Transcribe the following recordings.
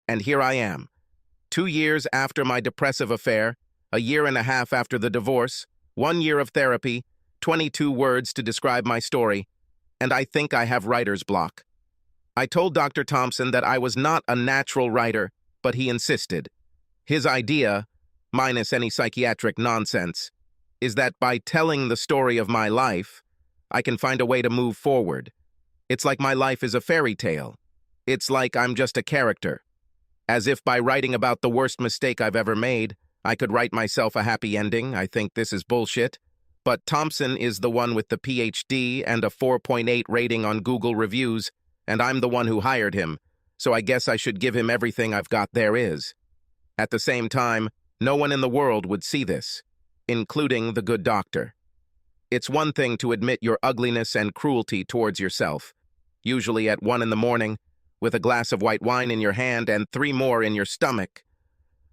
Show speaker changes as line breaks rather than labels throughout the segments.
And here I am. 2 years after my depressive affair, a year and a half after the divorce, 1 year of therapy, 22 words to describe my story, and I think I have writer's block. I told Dr. Thompson that I was not a natural writer, but he insisted. His idea, minus any psychiatric nonsense, is that by telling the story of my life, I can find a way to move forward. It's like my life is a fairy tale. It's like I'm just a character. As if by writing about the worst mistake I've ever made, I could write myself a happy ending. I think this is bullshit. But Thompson is the one with the PhD and a 4.8 rating on Google reviews, and I'm the one who hired him, so I guess I should give him everything I've got there is. At the same time, no one in the world would see this, including the good doctor. It's one thing to admit your ugliness and cruelty towards yourself, usually at 1 in the morning, with a glass of white wine in your hand and 3 more in your stomach.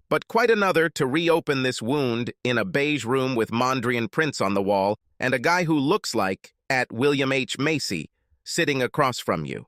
But quite another to reopen this wound in a beige room with Mondrian prints on the wall and a guy who looks like at William H. Macy sitting across from you.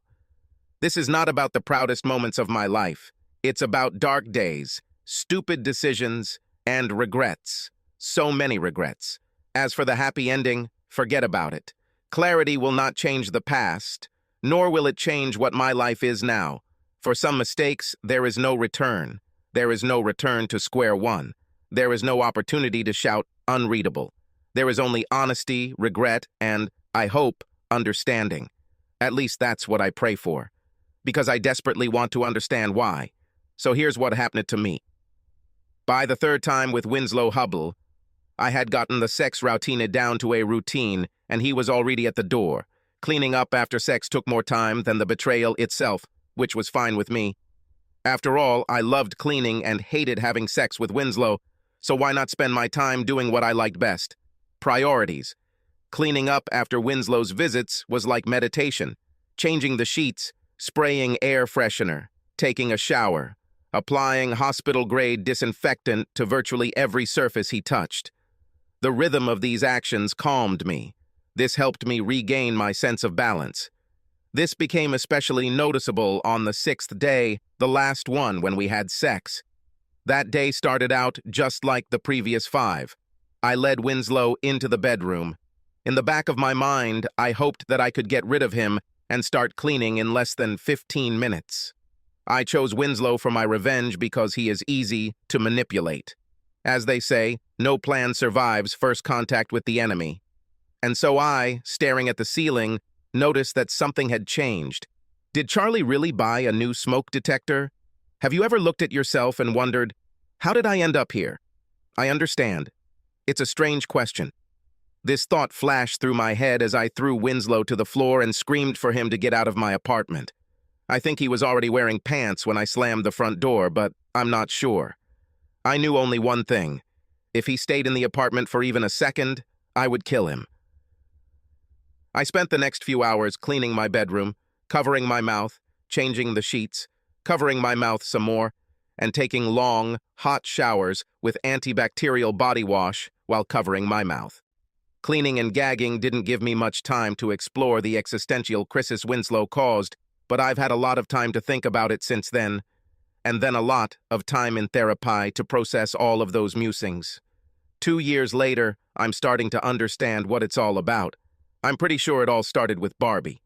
This is not about the proudest moments of my life. It's about dark days, stupid decisions, and regrets. So many regrets. As for the happy ending, forget about it. Clarity will not change the past, nor will it change what my life is now. For some mistakes, there is no return. There is no return to square one. There is no opportunity to shout unreadable. There is only honesty, regret, and, I hope, understanding. At least that's what I pray for. Because I desperately want to understand why. So here's what happened to me. By the 3rd time with Winslow Hubble, I had gotten the sex routine down to a routine, and he was already at the door. Cleaning up after sex took more time than the betrayal itself, which was fine with me. After all, I loved cleaning and hated having sex with Winslow, so why not spend my time doing what I liked best? Priorities. Cleaning up after Winslow's visits was like meditation. Changing the sheets, spraying air freshener, taking a shower, applying hospital-grade disinfectant to virtually every surface he touched. The rhythm of these actions calmed me. This helped me regain my sense of balance. This became especially noticeable on the 6th day, the last one when we had sex. That day started out just like the previous 5. I led Winslow into the bedroom. In the back of my mind, I hoped that I could get rid of him and start cleaning in less than 15 minutes. I chose Winslow for my revenge because he is easy to manipulate. As they say, no plan survives first contact with the enemy. And so I, staring at the ceiling, noticed that something had changed. Did Charlie really buy a new smoke detector? Have you ever looked at yourself and wondered, how did I end up here? I understand. It's a strange question. This thought flashed through my head as I threw Winslow to the floor and screamed for him to get out of my apartment. I think he was already wearing pants when I slammed the front door, but I'm not sure. I knew only one thing. If he stayed in the apartment for even a second, I would kill him. I spent the next few hours cleaning my bedroom, covering my mouth, changing the sheets, covering my mouth some more, and taking long, hot showers with antibacterial body wash while covering my mouth. Cleaning and gagging didn't give me much time to explore the existential crisis Winslow caused, but I've had a lot of time to think about it since then, and then a lot of time in therapy to process all of those musings. 2 years later, I'm starting to understand what it's all about. I'm pretty sure it all started with Barbie.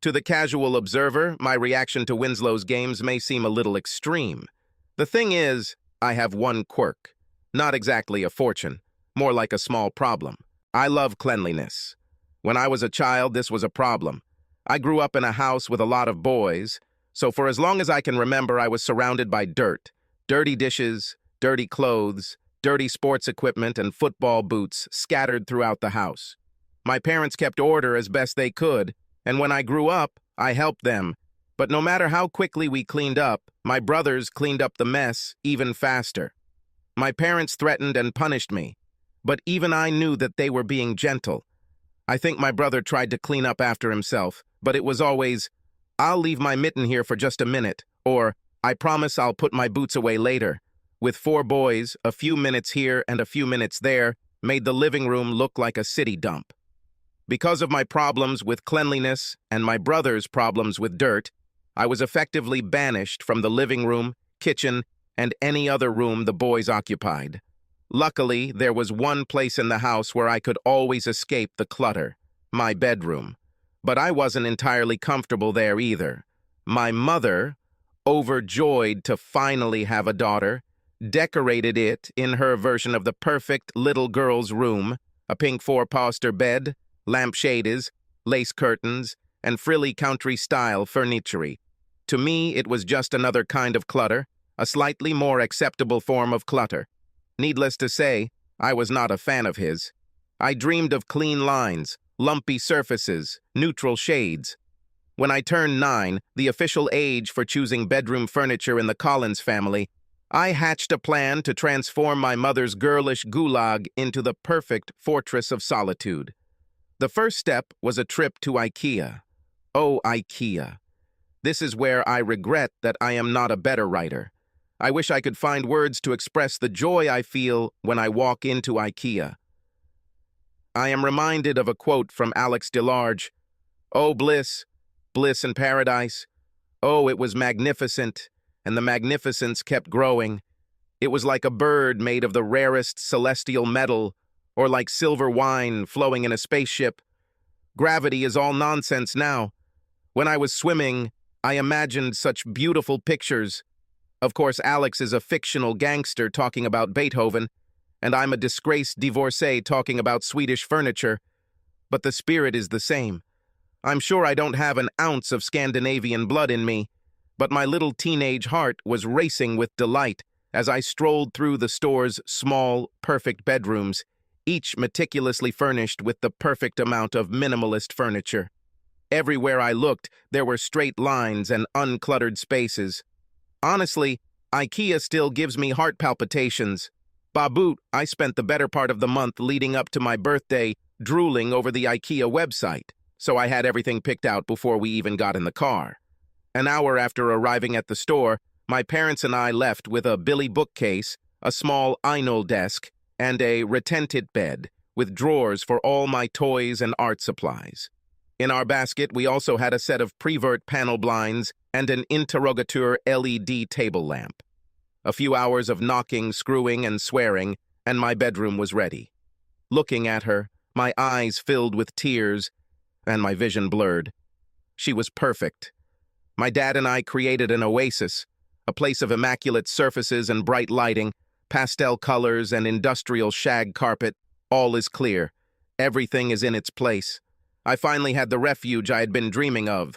To the casual observer, my reaction to Winslow's games may seem a little extreme. The thing is, I have one quirk. Not exactly a fortune, more like a small problem. I love cleanliness. When I was a child, this was a problem. I grew up in a house with a lot of boys, so for as long as I can remember, I was surrounded by dirt. Dirty dishes, dirty clothes, dirty sports equipment, and football boots scattered throughout the house. My parents kept order as best they could, and when I grew up, I helped them. But no matter how quickly we cleaned up, my brothers cleaned up the mess even faster. My parents threatened and punished me, but even I knew that they were being gentle. I think my brother tried to clean up after himself, but it was always, "I'll leave my mitten here for just a minute," or, "I promise I'll put my boots away later." With 4 boys, a few minutes here and a few minutes there made the living room look like a city dump. Because of my problems with cleanliness and my brother's problems with dirt, I was effectively banished from the living room, kitchen, and any other room the boys occupied. Luckily, there was one place in the house where I could always escape the clutter, my bedroom. But I wasn't entirely comfortable there either. My mother, overjoyed to finally have a daughter, decorated it in her version of the perfect little girl's room, a pink four-poster bed, lampshades, lace curtains, and frilly country-style furniture. To me, it was just another kind of clutter, a slightly more acceptable form of clutter. Needless to say, I was not a fan of his. I dreamed of clean lines, lumpy surfaces, neutral shades. When I turned 9, the official age for choosing bedroom furniture in the Collins family, I hatched a plan to transform my mother's girlish gulag into the perfect fortress of solitude. The first step was a trip to IKEA. Oh, IKEA. This is where I regret that I am not a better writer. I wish I could find words to express the joy I feel when I walk into IKEA. I am reminded of a quote from Alex DeLarge. Oh, bliss, bliss in paradise. Oh, it was magnificent, and the magnificence kept growing. It was like a bird made of the rarest celestial metal, or like silver wine flowing in a spaceship. Gravity is all nonsense now. When I was swimming, I imagined such beautiful pictures. Of course, Alex is a fictional gangster talking about Beethoven, and I'm a disgraced divorcee talking about Swedish furniture. But the spirit is the same. I'm sure I don't have an ounce of Scandinavian blood in me, but my little teenage heart was racing with delight as I strolled through the store's small, perfect bedrooms, each meticulously furnished with the perfect amount of minimalist furniture. Everywhere I looked, there were straight lines and uncluttered spaces. Honestly, IKEA still gives me heart palpitations. Baboot, I spent the better part of the month leading up to my birthday drooling over the IKEA website, so I had everything picked out before we even got in the car. An hour after arriving at the store, my parents and I left with a Billy bookcase, a small Einol desk, and a retented bed with drawers for all my toys and art supplies. In our basket, we also had a set of prevert panel blinds and an interrogateur LED table lamp. A few hours of knocking, screwing, and swearing, and my bedroom was ready. Looking at her, my eyes filled with tears, and my vision blurred. She was perfect. My dad and I created an oasis, a place of immaculate surfaces and bright lighting, pastel colors and industrial shag carpet. All is clear. Everything is in its place. I finally had the refuge I had been dreaming of.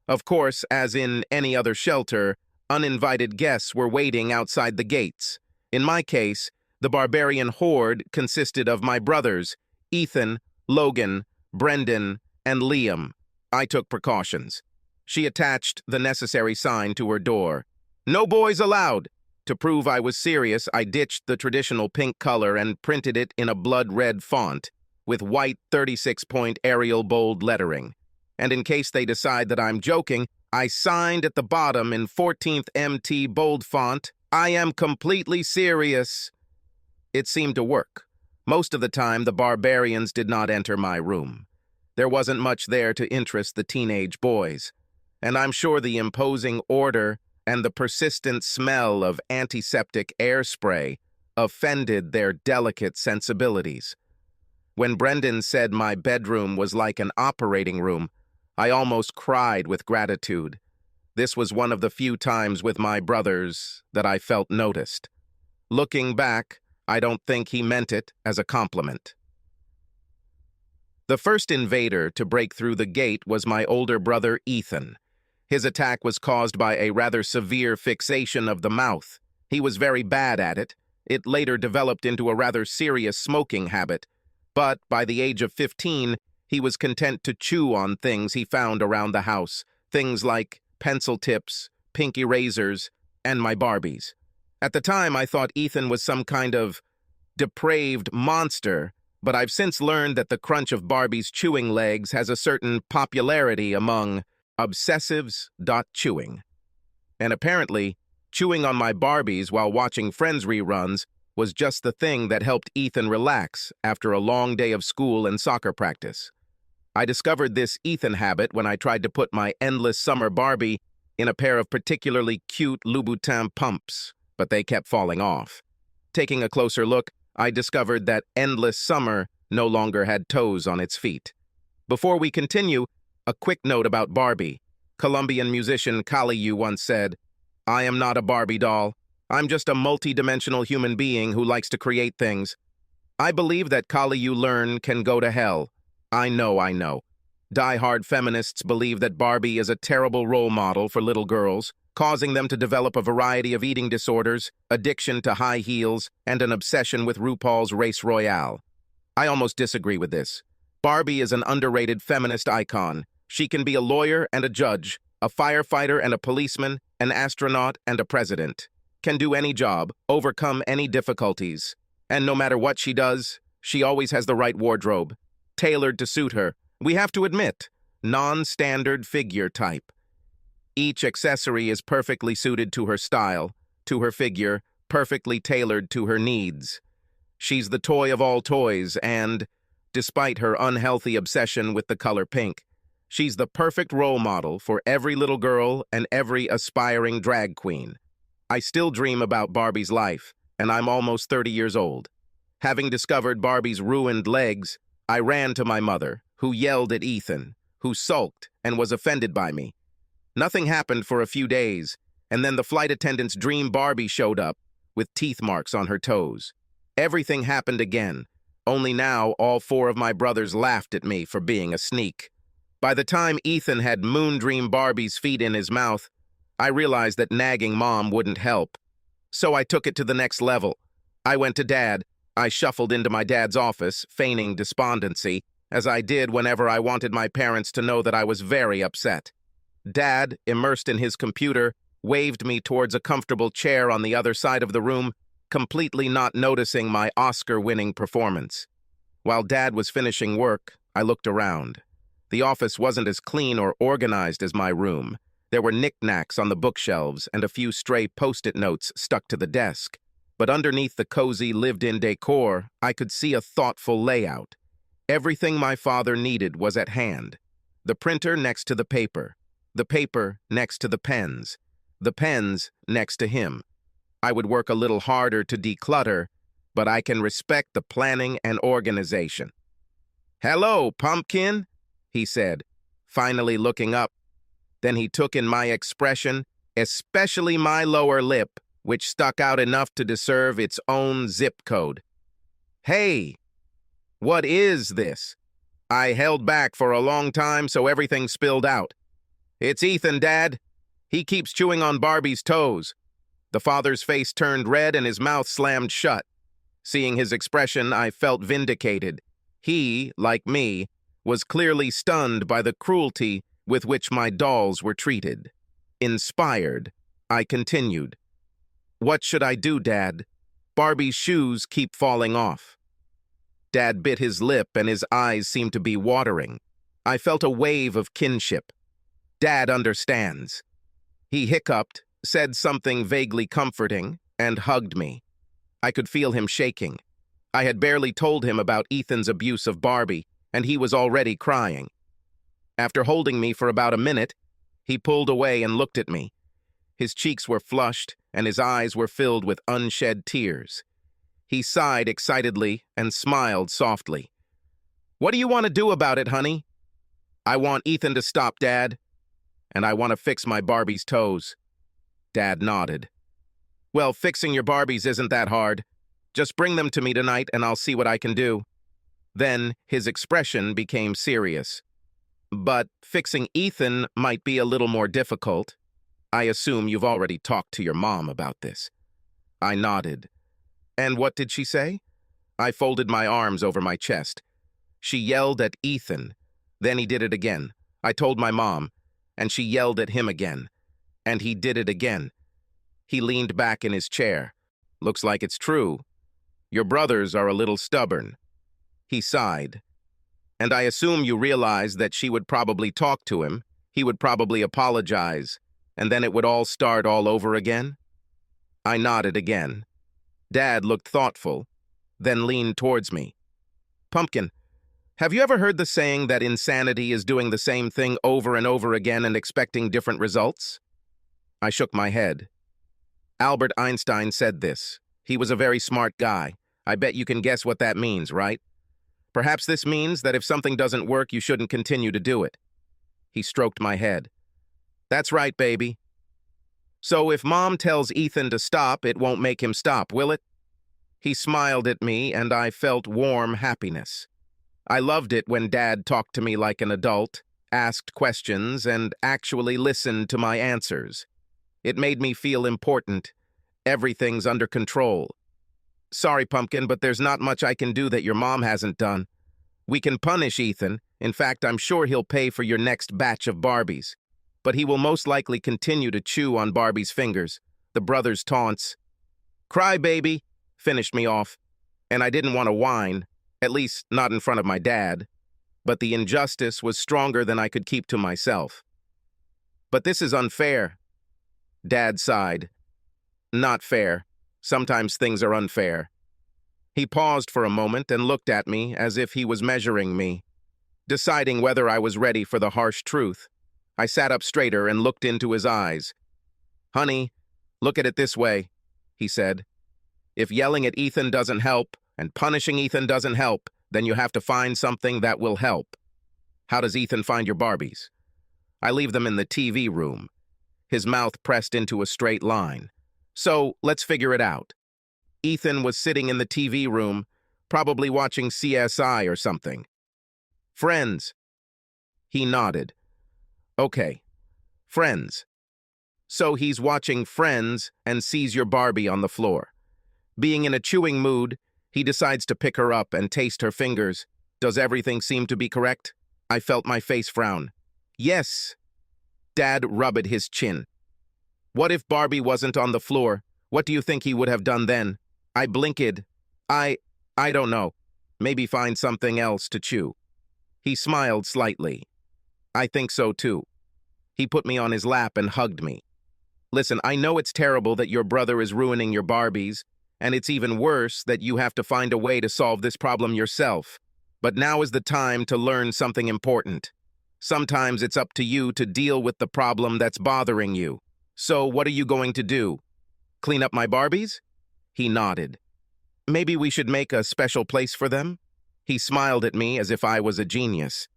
Of course, as in any other shelter, uninvited guests were waiting outside the gates. In my case, the barbarian horde consisted of my brothers, Ethan, Logan, Brendan, and Liam. I took precautions. She attached the necessary sign to her door. No boys allowed. To prove I was serious, I ditched the traditional pink color and printed it in a blood-red font, with white 36-point Arial bold lettering. And in case they decide that I'm joking, I signed at the bottom in 14th MT bold font, I am completely serious. It seemed to work. Most of the time, the barbarians did not enter my room. There wasn't much there to interest the teenage boys, and I'm sure the imposing order and the persistent smell of antiseptic air spray offended their delicate sensibilities. When Brendan said my bedroom was like an operating room, I almost cried with gratitude. This was one of the few times with my brothers that I felt noticed. Looking back, I don't think he meant it as a compliment. The first invader to break through the gate was my older brother, Ethan. His attack was caused by a rather severe fixation of the mouth. He was very bad at it. It later developed into a rather serious smoking habit. But by the age of 15, he was content to chew on things he found around the house, things like pencil tips, pink erasers, and my Barbies. At the time, I thought Ethan was some kind of depraved monster, but I've since learned that the crunch of Barbie's chewing legs has a certain popularity among obsessives.chewing. And apparently, chewing on my Barbies while watching Friends reruns was just the thing that helped Ethan relax after a long day of school and soccer practice. I discovered this Ethan habit when I tried to put my endless summer Barbie in a pair of particularly cute Louboutin pumps, but they kept falling off. Taking a closer look, I discovered that Endless Summer no longer had toes on its feet. Before we continue, a quick note about Barbie. Colombian musician Kaliu once said, "I am not a Barbie doll. I'm just a multi-dimensional human being who likes to create things." I believe that Kaliu Learn can go to hell. I know. Die-hard feminists believe that Barbie is a terrible role model for little girls, causing them to develop a variety of eating disorders, addiction to high heels, and an obsession with RuPaul's Race Royale. I almost disagree with this. Barbie is an underrated feminist icon. She can be a lawyer and a judge, a firefighter and a policeman, an astronaut and a president. Can do any job, overcome any difficulties. And no matter what she does, she always has the right wardrobe, tailored to suit her. We have to admit, non-standard figure type. Each accessory is perfectly suited to her style, to her figure, perfectly tailored to her needs. She's the toy of all toys and, despite her unhealthy obsession with the color pink, she's the perfect role model for every little girl and every aspiring drag queen. I still dream about Barbie's life, and I'm almost 30 years old. Having discovered Barbie's ruined legs, I ran to my mother, who yelled at Ethan, who sulked and was offended by me. Nothing happened for a few days, and then the flight attendant's dream Barbie showed up, with teeth marks on her toes. Everything happened again, only now all 4 of my brothers laughed at me for being a sneak. By the time Ethan had Moondream Barbie's feet in his mouth, I realized that nagging Mom wouldn't help. So I took it to the next level. I went to Dad. I shuffled into my dad's office, feigning despondency, as I did whenever I wanted my parents to know that I was very upset. Dad, immersed in his computer, waved me towards a comfortable chair on the other side of the room, completely not noticing my Oscar-winning performance. While Dad was finishing work, I looked around. The office wasn't as clean or organized as my room. There were knickknacks on the bookshelves and a few stray post-it notes stuck to the desk. But underneath the cozy, lived-in decor, I could see a thoughtful layout. Everything my father needed was at hand. The printer next to the paper next to the pens next to him. I would work a little harder to declutter, but I can respect the planning and organization. "Hello, pumpkin," he said, finally looking up. Then he took in my expression, especially my lower lip, which stuck out enough to deserve its own zip code. "Hey, what is this?" I held back for a long time so everything spilled out. "It's Ethan, Dad. He keeps chewing on Barbie's toes." The father's face turned red and his mouth slammed shut. Seeing his expression, I felt vindicated. He, like me, was clearly stunned by the cruelty with which my dolls were treated. Inspired, I continued. "What should I do, Dad? Barbie's shoes keep falling off." Dad bit his lip and his eyes seemed to be watering. I felt a wave of kinship. Dad understands. He hiccuped, said something vaguely comforting, and hugged me. I could feel him shaking. I had barely told him about Ethan's abuse of Barbie, and he was already crying. After holding me for about a minute, he pulled away and looked at me. His cheeks were flushed, and his eyes were filled with unshed tears. He sighed excitedly and smiled softly. "What do you want to do about it, honey?" "I want Ethan to stop, Dad. And I want to fix my Barbie's toes." Dad nodded. "Well, fixing your Barbies isn't that hard. Just bring them to me tonight and I'll see what I can do." Then his expression became serious. "But fixing Ethan might be a little more difficult. I assume you've already talked to your mom about this." I nodded. "And what did she say?" I folded my arms over my chest. "She yelled at Ethan. Then he did it again. I told my mom, and she yelled at him again. And he did it again." He leaned back in his chair. "Looks like it's true. Your brothers are a little stubborn." He sighed. "And I assume you realize that she would probably talk to him, he would probably apologize, and then it would all start all over again?" I nodded again. Dad looked thoughtful, then leaned towards me. "Pumpkin, have you ever heard the saying that insanity is doing the same thing over and over again and expecting different results?" I shook my head. Albert Einstein said this. He was a very smart guy. I bet you can guess what that means, right? Perhaps this means that if something doesn't work, you shouldn't continue to do it. He stroked my head. That's right, baby. So if Mom tells Ethan to stop, it won't make him stop, will it? He smiled at me, and I felt warm happiness. I loved it when Dad talked to me like an adult, asked questions, and actually listened to my answers. It made me feel important. Everything's under control. Sorry, Pumpkin, but there's not much I can do that your mom hasn't done. We can punish Ethan. In fact, I'm sure he'll pay for your next batch of Barbies. But he will most likely continue to chew on Barbie's fingers. The brothers' taunts. Cry, baby, finished me off. And I didn't want to whine, at least not in front of my dad. But the injustice was stronger than I could keep to myself. But this is unfair. Dad sighed. Not fair. Sometimes things are unfair. He paused for a moment and looked at me as if he was measuring me, deciding whether I was ready for the harsh truth. I sat up straighter and looked into his eyes. Honey, look at it this way, he said. If yelling at Ethan doesn't help and punishing Ethan doesn't help, then you have to find something that will help. How does Ethan find your Barbies? I leave them in the TV room. His mouth pressed into a straight line. So, let's figure it out. Ethan was sitting in the TV room, probably watching CSI or something. Friends. He nodded. Okay, Friends. So he's watching Friends and sees your Barbie on the floor. Being in a chewing mood, he decides to pick her up and taste her fingers. Does everything seem to be correct? I felt my face frown. Yes. Dad rubbed his chin. What if Barbie wasn't on the floor? What do you think he would have done then? I blinked. I don't know. Maybe find something else to chew. He smiled slightly. I think so too. He put me on his lap and hugged me. Listen, I know it's terrible that your brother is ruining your Barbies, and it's even worse that you have to find a way to solve this problem yourself. But now is the time to learn something important. Sometimes it's up to you to deal with the problem that's bothering you. So what are you going to do? Clean up my Barbies? He nodded. Maybe we should make a special place for them? He smiled at me as if I was a genius.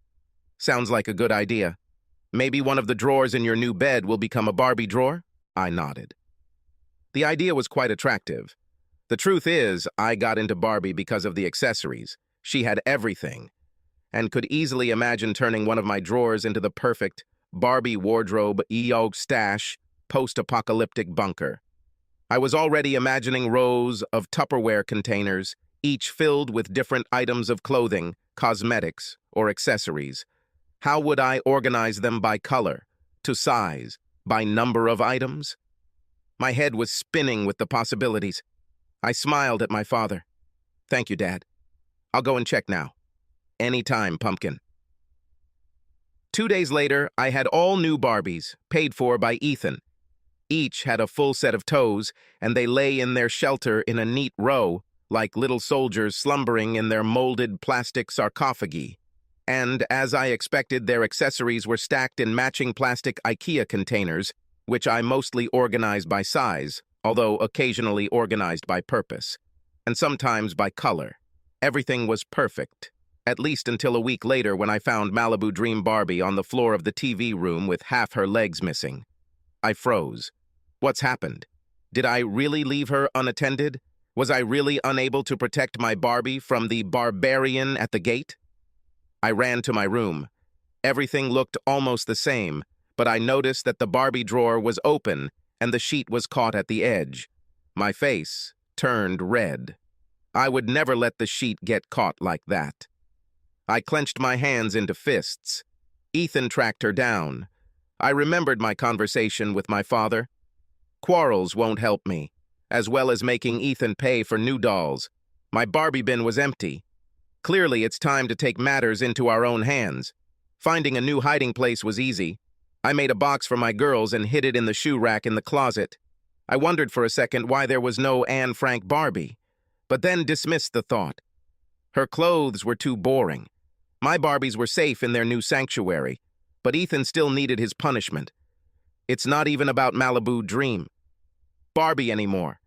Sounds like a good idea. Maybe one of the drawers in your new bed will become a Barbie drawer? I nodded. The idea was quite attractive. The truth is, I got into Barbie because of the accessories. She had everything, and could easily imagine turning one of my drawers into the perfect Barbie wardrobe EO stash post-apocalyptic bunker. I was already imagining rows of Tupperware containers, each filled with different items of clothing, cosmetics, or accessories. How would I organize them by color, to size, by number of items? My head was spinning with the possibilities. I smiled at my father. Thank you, Dad. I'll go and check now. Anytime, Pumpkin. 2 days later, I had all new Barbies, paid for by Ethan. Each had a full set of toes, and they lay in their shelter in a neat row, like little soldiers slumbering in their molded plastic sarcophagi. And, as I expected, their accessories were stacked in matching plastic IKEA containers, which I mostly organized by size, although occasionally organized by purpose, and sometimes by color. Everything was perfect, at least until a week later when I found Malibu Dream Barbie on the floor of the TV room with half her legs missing. I froze. What's happened? Did I really leave her unattended? Was I really unable to protect my Barbie from the barbarian at the gate? I ran to my room. Everything looked almost the same, but I noticed that the Barbie drawer was open and the sheet was caught at the edge. My face turned red. I would never let the sheet get caught like that. I clenched my hands into fists. Ethan tracked her down. I remembered my conversation with my father. Quarrels won't help me, as well as making Ethan pay for new dolls. My Barbie bin was empty. Clearly, it's time to take matters into our own hands. Finding a new hiding place was easy. I made a box for my girls and hid it in the shoe rack in the closet. I wondered for a second why there was no Anne Frank Barbie, but then dismissed the thought. Her clothes were too boring. My Barbies were safe in their new sanctuary, but Ethan still needed his punishment. It's not even about Malibu Dream, Barbie anymore.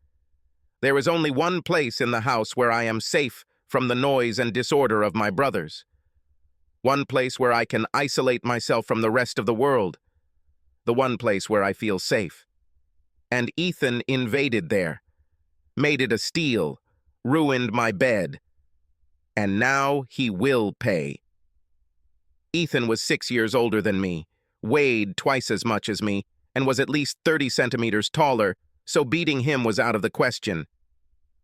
There is only one place in the house where I am safe from the noise and disorder of my brothers. One place where I can isolate myself from the rest of the world. The one place where I feel safe. And Ethan invaded there, made it a steal, ruined my bed. And now he will pay. Ethan was 6 years older than me, weighed twice as much as me, and was at least 30 centimeters taller, so beating him was out of the question.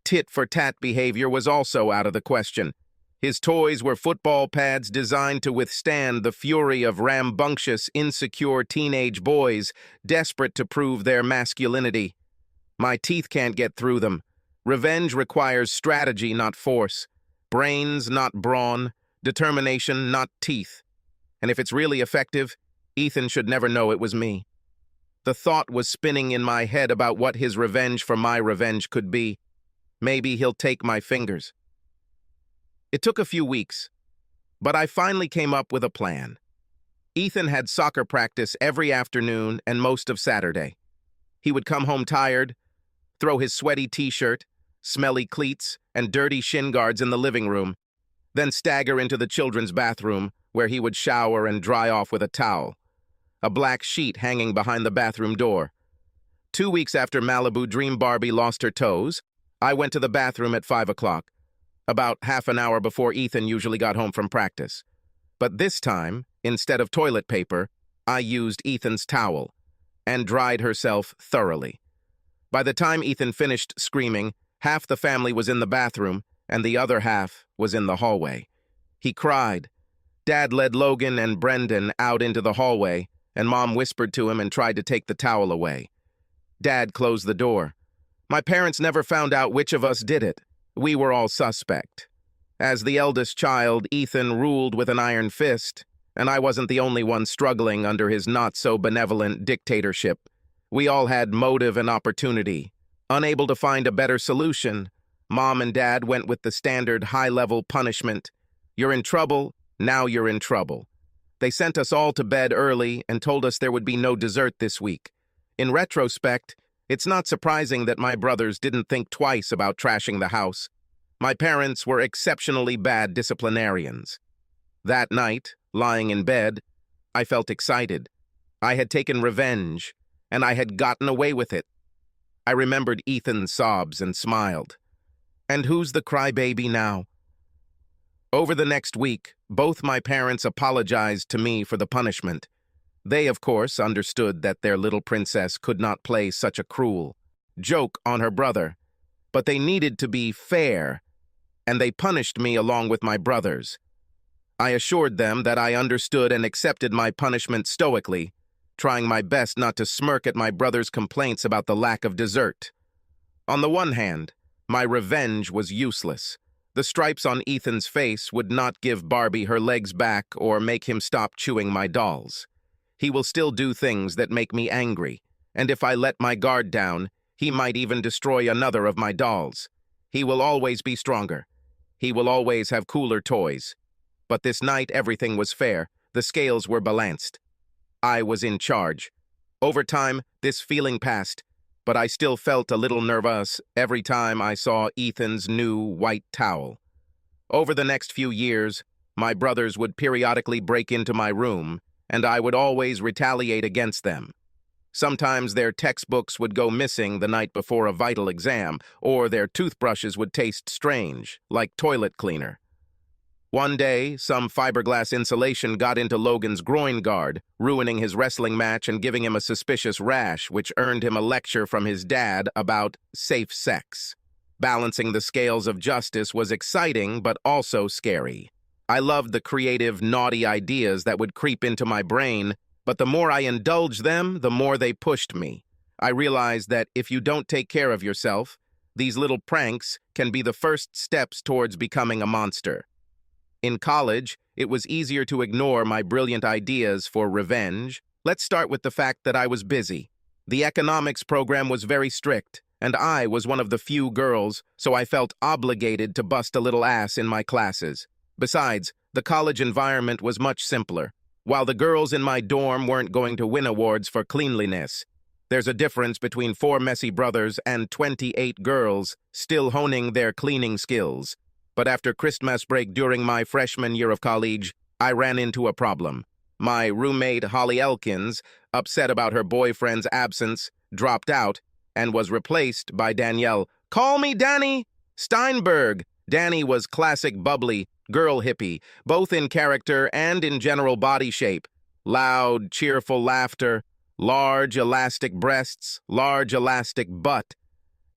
Tit-for-tat behavior was also out of the question. His toys were football pads designed to withstand the fury of rambunctious, insecure teenage boys desperate to prove their masculinity. My teeth can't get through them. Revenge requires strategy, not force. Brains, not brawn. Determination, not teeth. And if it's really effective, Ethan should never know it was me. The thought was spinning in my head about what his revenge for my revenge could be. Maybe he'll take my fingers. It took a few weeks, but I finally came up with a plan. Ethan had soccer practice every afternoon and most of Saturday. He would come home tired, throw his sweaty t-shirt, smelly cleats, and dirty shin guards in the living room, then stagger into the children's bathroom, where he would shower and dry off with a towel, a black sheet hanging behind the bathroom door. 2 weeks after Malibu Dream Barbie lost her toes, I went to the bathroom at 5 o'clock, about half an hour before Ethan usually got home from practice. But this time, instead of toilet paper, I used Ethan's towel and dried herself thoroughly. By the time Ethan finished screaming, half the family was in the bathroom and the other half was in the hallway. He cried. Dad led Logan and Brendan out into the hallway, and Mom whispered to him and tried to take the towel away. Dad closed the door. My parents never found out which of us did it. We were all suspect. As the eldest child, Ethan ruled with an iron fist, and I wasn't the only one struggling under his not-so-benevolent dictatorship. We all had motive and opportunity. Unable to find a better solution, Mom and Dad went with the standard high-level punishment. You're in trouble, now you're in trouble. They sent us all to bed early and told us there would be no dessert this week. In retrospect, it's not surprising that my brothers didn't think twice about trashing the house. My parents were exceptionally bad disciplinarians. That night, lying in bed, I felt excited. I had taken revenge, and I had gotten away with it. I remembered Ethan's sobs and smiled. And who's the crybaby now? Over the next week, both my parents apologized to me for the punishment. They, of course, understood that their little princess could not play such a cruel joke on her brother, but they needed to be fair, and they punished me along with my brothers. I assured them that I understood and accepted my punishment stoically, trying my best not to smirk at my brother's complaints about the lack of dessert. On the one hand, my revenge was useless. The stripes on Ethan's face would not give Barbie her legs back or make him stop chewing my dolls. He will still do things that make me angry, and if I let my guard down, he might even destroy another of my dolls. He will always be stronger. He will always have cooler toys. But this night everything was fair. The scales were balanced. I was in charge. Over time, this feeling passed, but I still felt a little nervous every time I saw Ethan's new white towel. Over the next few years, my brothers would periodically break into my room, and I would always retaliate against them. Sometimes their textbooks would go missing the night before a vital exam, or their toothbrushes would taste strange, like toilet cleaner. One day, some fiberglass insulation got into Logan's groin guard, ruining his wrestling match and giving him a suspicious rash, which earned him a lecture from his dad about safe sex. Balancing the scales of justice was exciting, but also scary. I loved the creative, naughty ideas that would creep into my brain, but the more I indulged them, the more they pushed me. I realized that if you don't take care of yourself, these little pranks can be the first steps towards becoming a monster. In college, it was easier to ignore my brilliant ideas for revenge. Let's start with the fact that I was busy. The economics program was very strict, and I was one of the few girls, so I felt obligated to bust a little ass in my classes. Besides, the college environment was much simpler. While the girls in my dorm weren't going to win awards for cleanliness, there's a difference between 4 messy brothers and 28 girls still honing their cleaning skills. But after Christmas break during my freshman year of college, I ran into a problem. My roommate, Holly Elkins, upset about her boyfriend's absence, dropped out, and was replaced by Danielle, "Call me Danny!" Steinberg. Danny was classic bubbly, girl hippie, both in character and in general body shape. Loud, cheerful laughter, large elastic breasts, large elastic butt.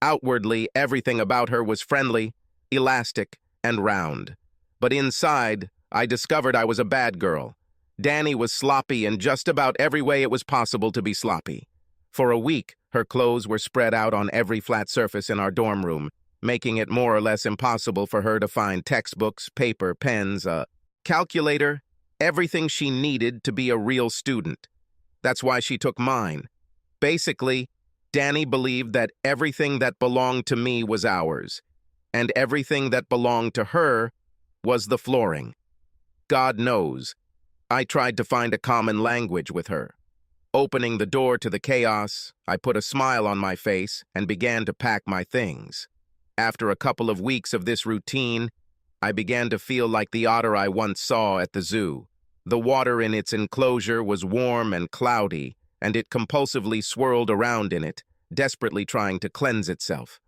Outwardly, everything about her was friendly, elastic, and round. But inside, I discovered I was a bad girl. Danny was sloppy in just about every way it was possible to be sloppy. For a week, her clothes were spread out on every flat surface in our dorm room, making it more or less impossible for her to find textbooks, paper, pens, a calculator, everything she needed to be a real student. That's why she took mine. Basically, Danny believed that everything that belonged to me was ours, and everything that belonged to her was the flooring. God knows, I tried to find a common language with her. Opening the door to the chaos, I put a smile on my face and began to pack my things. After a couple of weeks of this routine, I began to feel like the otter I once saw at the zoo. The water in its enclosure was warm and cloudy, and it compulsively swirled around in it, desperately trying to cleanse itself.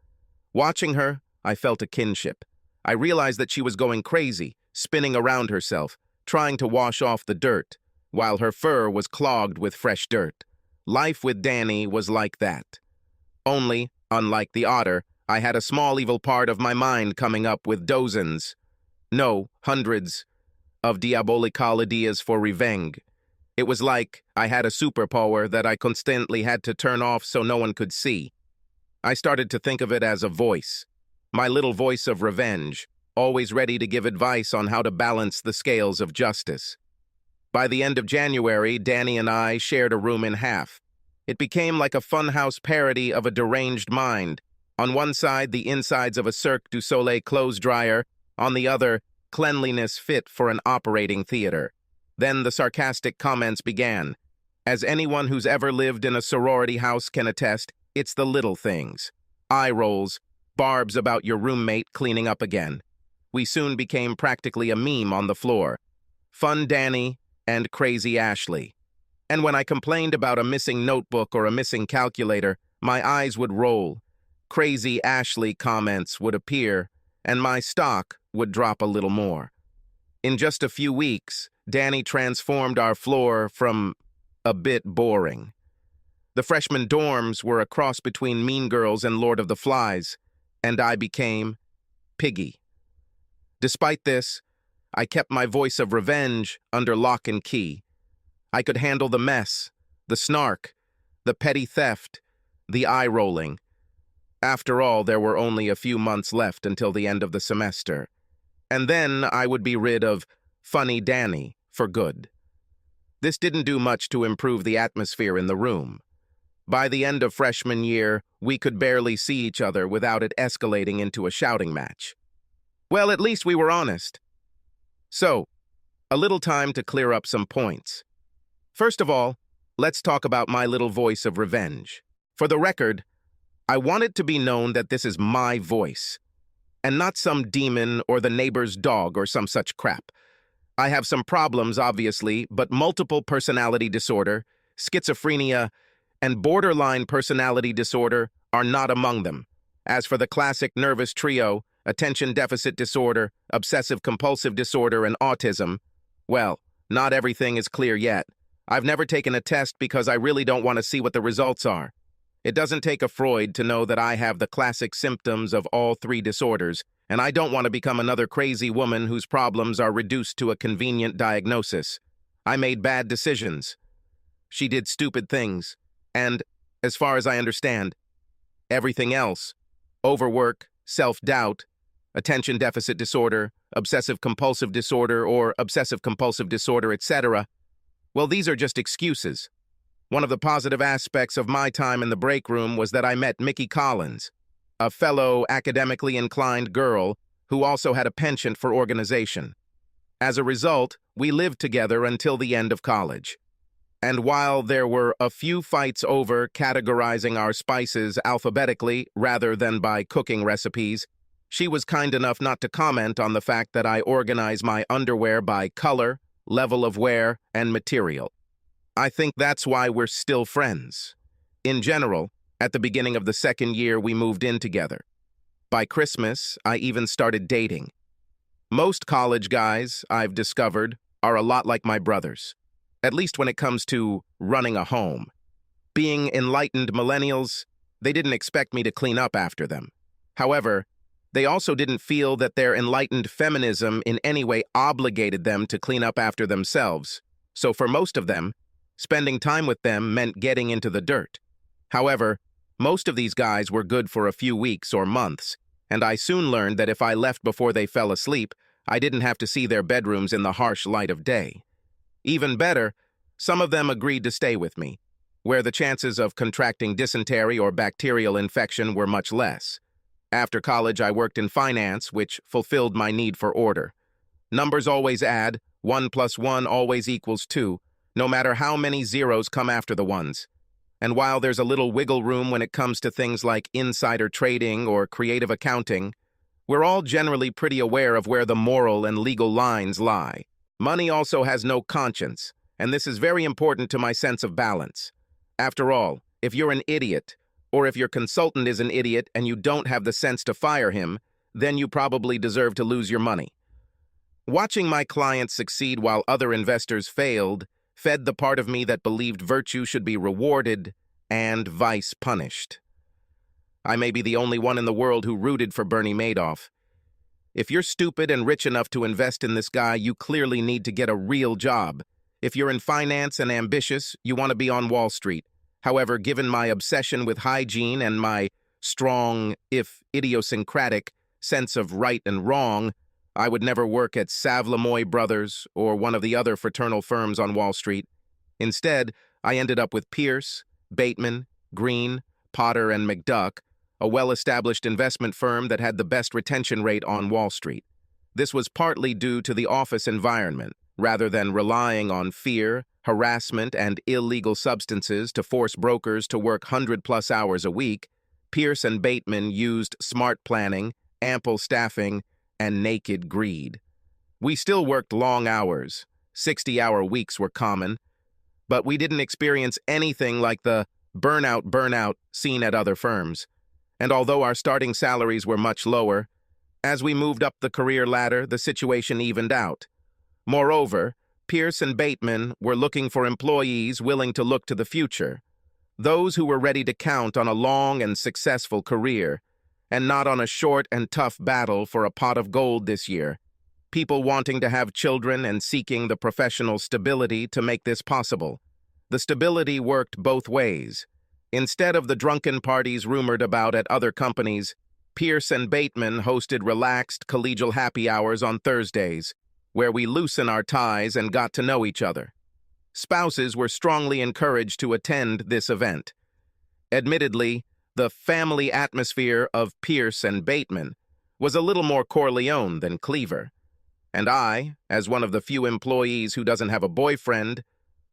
Watching her, I felt a kinship. I realized that she was going crazy, spinning around herself, trying to wash off the dirt, while her fur was clogged with fresh dirt. Life with Danny was like that. Only, unlike the otter, I had a small evil part of my mind coming up with dozens, no, hundreds, of diabolical ideas for revenge. It was like I had a superpower that I constantly had to turn off so no one could see. I started to think of it as a voice, my little voice of revenge, always ready to give advice on how to balance the scales of justice. By the end of January, Danny and I shared a room in half. It became like a funhouse parody of a deranged mind. On one side, the insides of a Cirque du Soleil clothes dryer, on the other, cleanliness fit for an operating theater. Then the sarcastic comments began. As anyone who's ever lived in a sorority house can attest, it's the little things. Eye rolls, barbs about your roommate cleaning up again. We soon became practically a meme on the floor. Fun Danny and Crazy Ashley. And when I complained about a missing notebook or a missing calculator, my eyes would roll. Crazy Ashley comments would appear, and my stock would drop a little more. In just a few weeks, Danny transformed our floor from a bit boring. The freshman dorms were a cross between Mean Girls and Lord of the Flies, and I became Piggy. Despite this, I kept my voice of revenge under lock and key. I could handle the mess, the snark, the petty theft, the eye-rolling. After all, there were only a few months left until the end of the semester. And then I would be rid of Funny Danny for good. This didn't do much to improve the atmosphere in the room. By the end of freshman year, we could barely see each other without it escalating into a shouting match. Well, at least we were honest. So, a little time to clear up some points. First of all, let's talk about my little voice of revenge. For the record, I want it to be known that this is my voice, and not some demon or the neighbor's dog or some such crap. I have some problems, obviously, but multiple personality disorder, schizophrenia, and borderline personality disorder are not among them. As for the classic nervous trio, attention deficit disorder, obsessive-compulsive disorder, and autism, well, not everything is clear yet. I've never taken a test because I really don't want to see what the results are. It doesn't take a Freud to know that I have the classic symptoms of all 3 disorders, and I don't want to become another crazy woman whose problems are reduced to a convenient diagnosis. I made bad decisions. She did stupid things. And, as far as I understand, everything else, overwork, self-doubt, attention deficit disorder, obsessive-compulsive disorder, or obsessive-compulsive disorder, etc., well, these are just excuses. One of the positive aspects of my time in the break room was that I met Mickey Collins, a fellow academically inclined girl who also had a penchant for organization. As a result, we lived together until the end of college. And while there were a few fights over categorizing our spices alphabetically rather than by cooking recipes, she was kind enough not to comment on the fact that I organize my underwear by color, level of wear, and material. I think that's why we're still friends. In general, at the beginning of the second year, we moved in together. By Christmas, I even started dating. Most college guys, I've discovered, are a lot like my brothers, at least when it comes to running a home. Being enlightened millennials, they didn't expect me to clean up after them. However, they also didn't feel that their enlightened feminism in any way obligated them to clean up after themselves. So for most of them, spending time with them meant getting into the dirt. However, most of these guys were good for a few weeks or months, and I soon learned that if I left before they fell asleep, I didn't have to see their bedrooms in the harsh light of day. Even better, some of them agreed to stay with me, where the chances of contracting dysentery or bacterial infection were much less. After college, I worked in finance, which fulfilled my need for order. Numbers always add, 1 plus 1 always equals 2, no matter how many zeros come after the ones. And while there's a little wiggle room when it comes to things like insider trading or creative accounting, we're all generally pretty aware of where the moral and legal lines lie. Money also has no conscience, and this is very important to my sense of balance. After all, if you're an idiot, or if your consultant is an idiot and you don't have the sense to fire him, then you probably deserve to lose your money. Watching my clients succeed while other investors failed fed the part of me that believed virtue should be rewarded and vice punished. I may be the only one in the world who rooted for Bernie Madoff. If you're stupid and rich enough to invest in this guy, you clearly need to get a real job. If you're in finance and ambitious, you want to be on Wall Street. However, given my obsession with hygiene and my strong, if idiosyncratic, sense of right and wrong, I would never work at Savlemoy Brothers or one of the other fraternal firms on Wall Street. Instead, I ended up with Pierce, Bateman, Green, Potter, and McDuck, a well-established investment firm that had the best retention rate on Wall Street. This was partly due to the office environment. Rather than relying on fear, harassment, and illegal substances to force brokers to work 100-plus hours a week, Pierce and Bateman used smart planning, ample staffing, and naked greed. We still worked long hours. 60-hour weeks were common, but we didn't experience anything like the burnout seen at other firms. And although our starting salaries were much lower, as we moved up the career ladder, the situation evened out. Moreover, Pierce and Bateman were looking for employees willing to look to the future, those who were ready to count on a long and successful career, and not on a short and tough battle for a pot of gold this year. People wanting to have children and seeking the professional stability to make this possible. The stability worked both ways. Instead of the drunken parties rumored about at other companies, Pierce and Bateman hosted relaxed collegial happy hours on Thursdays, where we loosen our ties and got to know each other. Spouses were strongly encouraged to attend this event. Admittedly, the family atmosphere of Pierce and Bateman was a little more Corleone than Cleaver, and I, as one of the few employees who doesn't have a boyfriend,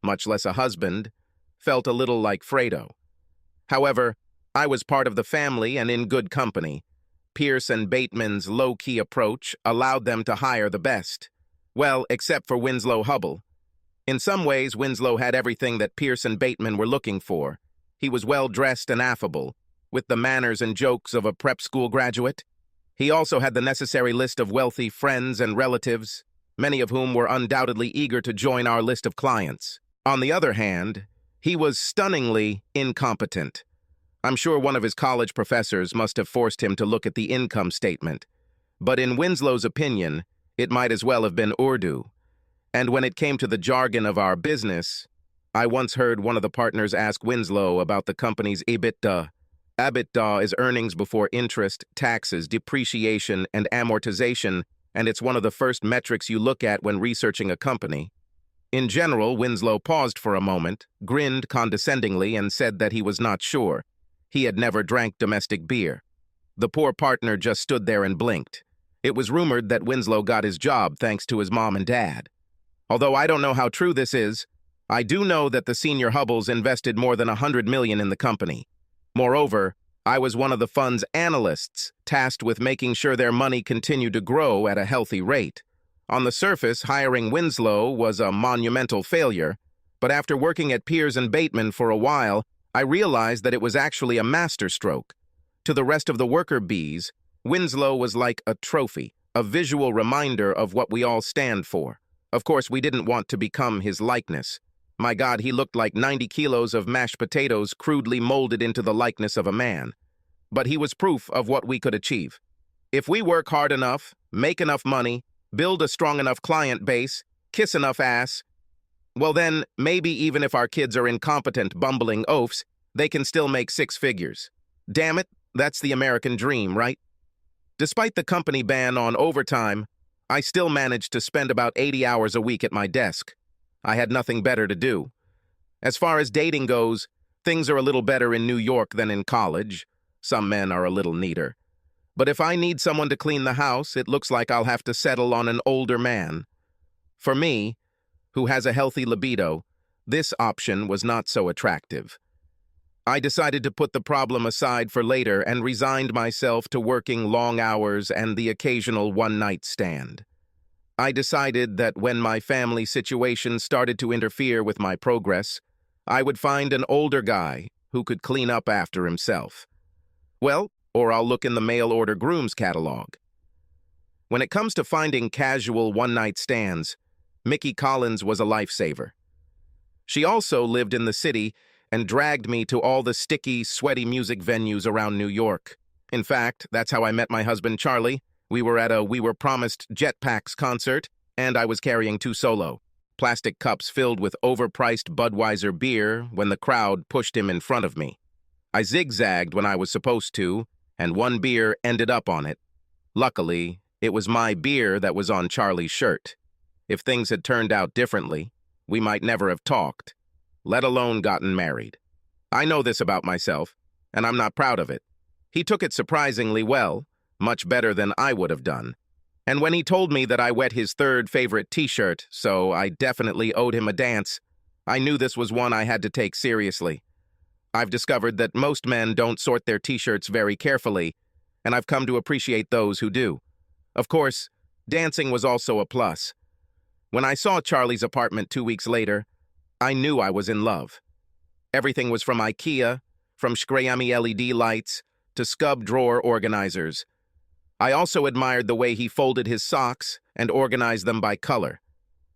much less a husband, felt a little like Fredo. However, I was part of the family and in good company. Pierce and Bateman's low-key approach allowed them to hire the best. Well, except for Winslow Hubble. In some ways, Winslow had everything that Pierce and Bateman were looking for. He was well-dressed and affable, with the manners and jokes of a prep school graduate. He also had the necessary list of wealthy friends and relatives, many of whom were undoubtedly eager to join our list of clients. On the other hand, he was stunningly incompetent. I'm sure one of his college professors must have forced him to look at the income statement. But in Winslow's opinion, it might as well have been Urdu. And when it came to the jargon of our business, I once heard one of the partners ask Winslow about the company's EBITDA. EBITDA is earnings before interest, taxes, depreciation, and amortization, and it's one of the first metrics you look at when researching a company. In general, Winslow paused for a moment, grinned condescendingly, and said that he was not sure. He had never drank domestic beer. The poor partner just stood there and blinked. It was rumored that Winslow got his job thanks to his mom and dad. Although I don't know how true this is, I do know that the senior Hubbles invested more than $100 million in the company. Moreover, I was one of the fund's analysts, tasked with making sure their money continued to grow at a healthy rate. On the surface, hiring Winslow was a monumental failure, but after working at Piers and Bateman for a while, I realized that it was actually a masterstroke. To the rest of the worker bees, Winslow was like a trophy, a visual reminder of what we all stand for. Of course, we didn't want to become his likeness. My God, he looked like 90 kilos of mashed potatoes crudely molded into the likeness of a man. But he was proof of what we could achieve. If we work hard enough, make enough money, build a strong enough client base, kiss enough ass, well then, maybe even if our kids are incompetent, bumbling oafs, they can still make six figures. Damn it, that's the American dream, right? Despite the company ban on overtime, I still managed to spend about 80 hours a week at my desk. I had nothing better to do. As far as dating goes, things are a little better in New York than in college. Some men are a little neater. But if I need someone to clean the house, it looks like I'll have to settle on an older man. For me, who has a healthy libido, this option was not so attractive. I decided to put the problem aside for later and resigned myself to working long hours and the occasional one-night stand. I decided that when my family situation started to interfere with my progress, I would find an older guy who could clean up after himself. Well, or I'll look in the mail-order groom's catalog. When it comes to finding casual one-night stands, Mickey Collins was a lifesaver. She also lived in the city and dragged me to all the sticky, sweaty music venues around New York. In fact, that's how I met my husband, Charlie. We were at a We Were Promised Jetpacks concert, and I was carrying 2 solo plastic cups filled with overpriced Budweiser beer when the crowd pushed him in front of me. I zigzagged when I was supposed to, and 1 beer ended up on it. Luckily, it was my beer that was on Charlie's shirt. If things had turned out differently, we might never have talked, let alone gotten married. I know this about myself, and I'm not proud of it. He took it surprisingly well, much better than I would have done. And when he told me that I wet his 3rd favorite t-shirt, so I definitely owed him a dance, I knew this was one I had to take seriously. I've discovered that most men don't sort their t-shirts very carefully, and I've come to appreciate those who do. Of course, dancing was also a plus. When I saw Charlie's apartment 2 weeks later, I knew I was in love. Everything was from IKEA, from Screami LED lights, to Scub drawer organizers. I also admired the way he folded his socks and organized them by color.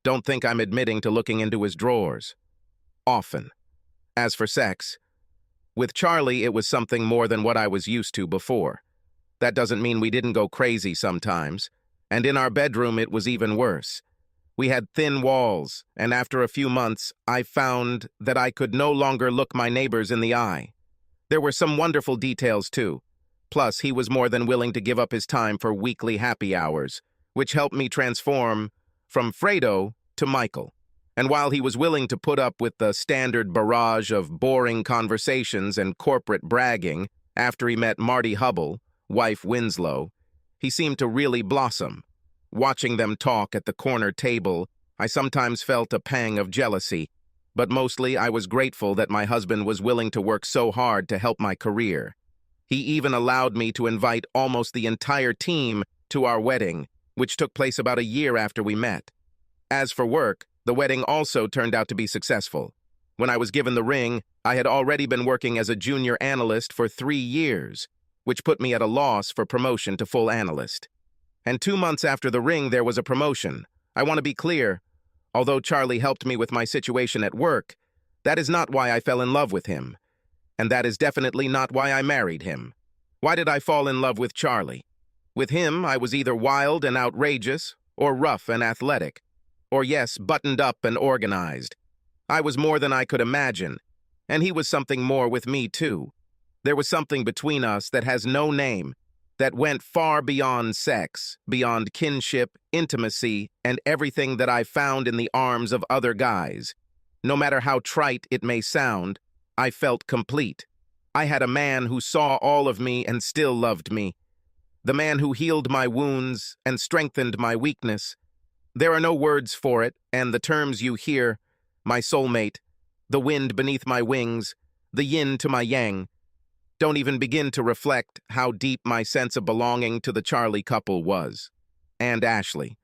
Don't think I'm admitting to looking into his drawers. Often. As for sex, with Charlie it was something more than what I was used to before. That doesn't mean we didn't go crazy sometimes, and in our bedroom it was even worse. We had thin walls, and after a few months, I found that I could no longer look my neighbors in the eye. There were some wonderful details, too. Plus, he was more than willing to give up his time for weekly happy hours, which helped me transform from Fredo to Michael. And while he was willing to put up with the standard barrage of boring conversations and corporate bragging after he met Marty Hubble, wife Winslow, he seemed to really blossom. Watching them talk at the corner table, I sometimes felt a pang of jealousy, but mostly I was grateful that my husband was willing to work so hard to help my career. He even allowed me to invite almost the entire team to our wedding, which took place about a year after we met. As for work, the wedding also turned out to be successful. When I was given the ring, I had already been working as a junior analyst for 3 years, which put me at a loss for promotion to full analyst. And 2 months after the ring, there was a promotion. I want to be clear, although Charlie helped me with my situation at work, that is not why I fell in love with him. And that is definitely not why I married him. Why did I fall in love with Charlie? With him, I was either wild and outrageous, or rough and athletic, or yes, buttoned up and organized. I was more than I could imagine, and he was something more with me too. There was something between us that has no name, that went far beyond sex, beyond kinship, intimacy, and everything that I found in the arms of other guys. No matter how trite it may sound, I felt complete. I had a man who saw all of me and still loved me. the man who healed my wounds and strengthened my weakness. There are no words for it, and the terms you hear, my soulmate, the wind beneath my wings, the yin to my yang, don't even begin to reflect how deep my sense of belonging to the Charlie couple was. And Ashley.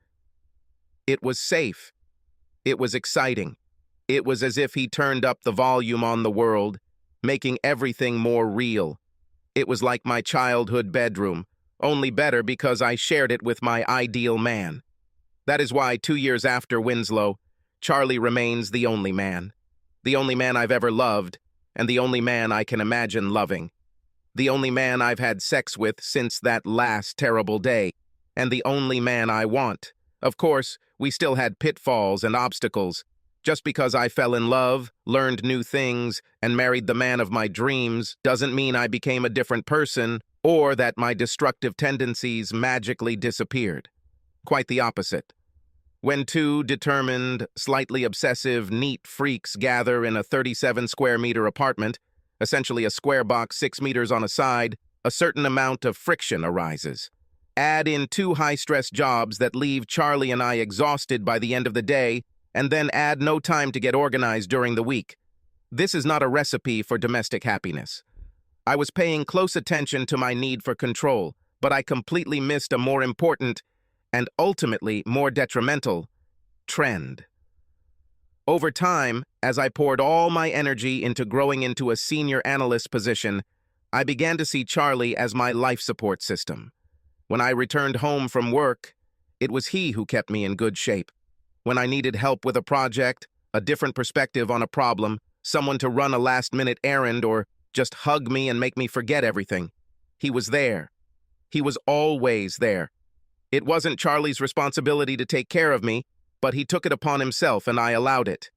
It was safe. It was exciting. It was as if he turned up the volume on the world, making everything more real. It was like my childhood bedroom, only better because I shared it with my ideal man. That is why 2 years after Winslow, Charlie remains the only man I've ever loved, and the only man I can imagine loving. The only man I've had sex with since that last terrible day, and the only man I want. Of course, we still had pitfalls and obstacles. Just because I fell in love, learned new things, and married the man of my dreams doesn't mean I became a different person or that my destructive tendencies magically disappeared. Quite the opposite. When two determined, slightly obsessive, neat freaks gather in a 37-square-meter apartment, essentially a square box 6 meters on a side, a certain amount of friction arises. Add in 2 high-stress jobs that leave Charlie and I exhausted by the end of the day, and then add no time to get organized during the week. This is not a recipe for domestic happiness. I was paying close attention to my need for control, but I completely missed a more important, and ultimately more detrimental, trend. Over time, as I poured all my energy into growing into a senior analyst position, I began to see Charlie as my life support system. When I returned home from work, it was he who kept me in good shape. When I needed help with a project, a different perspective on a problem, someone to run a last-minute errand, or just hug me and make me forget everything, he was there. He was always there. It wasn't Charlie's responsibility to take care of me, but he took it upon himself and I allowed it.